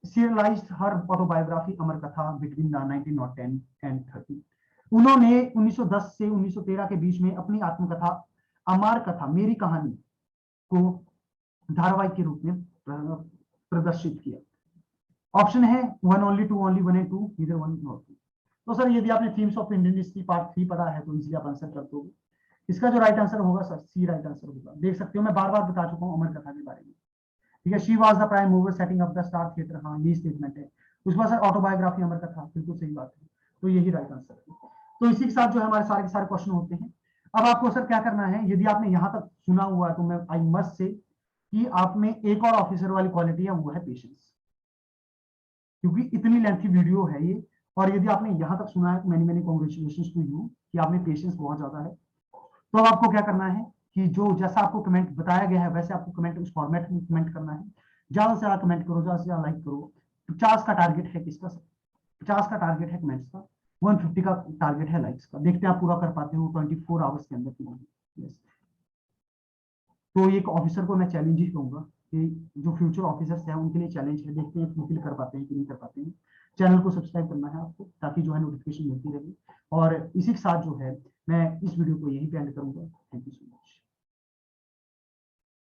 serialized her autobiography Amar Katha between the 1910 and 30। उन्होंने 1910 से 1913 के बीच में अपनी आत्मकथा अमर कथा मेरी कहानी को धारावाहिक के रूप में प्रदर्शित किया। ऑप्शन है 1 only, 2 only, 1 and 2, neither 1 nor 2। तो सर यदि आपने themes of Indian history part 3 पढ़ा है तो इजीली आप आंसर कर दोगे। इसका जो राइट आंसर होगा सर सी राइट आंसर होगा। देख सकते हो मैं बार बार बता चुका हूँ अमर कथा के बारे में, ठीक है। She was the prime mover setting up the star theatre, हाँ ये स्टेटमेंट है। उसके बाद सर ऑटोबायोग्राफी अमर कथा, बिल्कुल सही बात है, तो यही राइट आंसर है। तो इसी के साथ जो है हमारे सारे के सारे क्वेश्चन होते हैं। अब आपको सर क्या करना है, यदि आपने यहाँ तक सुना हुआ है तो मैं आई मस्ट से कि आप में एक और ऑफिसर वाली क्वालिटी है, वो है पेशेंस, क्योंकि इतनी लेंथी वीडियो है ये। और यदि आपने यहाँ तक सुना है तो many many congratulation to you कि आपने पेशेंस बहुत ज्यादा है। तो अब आपको क्या करना है कि जो जैसा आपको कमेंट बताया गया है वैसे आपको कमेंट उस फॉर्मेट में कमेंट करना है। ज्यादा से ज्यादा कमेंट करो, ज्यादा से ज्यादा लाइक करो। 50 का टारगेट है किसका, 50 का टारगेट है कमेंट्स का, 150 का टारगेट है लाइक्स का। देखते हैं आप पूरा कर पाते हो 24 आवर्स के अंदर कि नहीं। यस, तो एक ऑफिसर को मैं चैलेंज ही कहूंगा कि जो फ्यूचर ऑफिसर्स हैं उनके लिए चैलेंज है, देखते हैं फुलफिल कर पाते हैं कि नहीं कर पाते हैं। चैनल को सब्सक्राइब करना है आपको ताकि जो है नोटिफिकेशन मिलती रहे। और इसी के साथ जो है मैं इस वीडियो को यहीं पे एंड करूंगा। Thank you so much.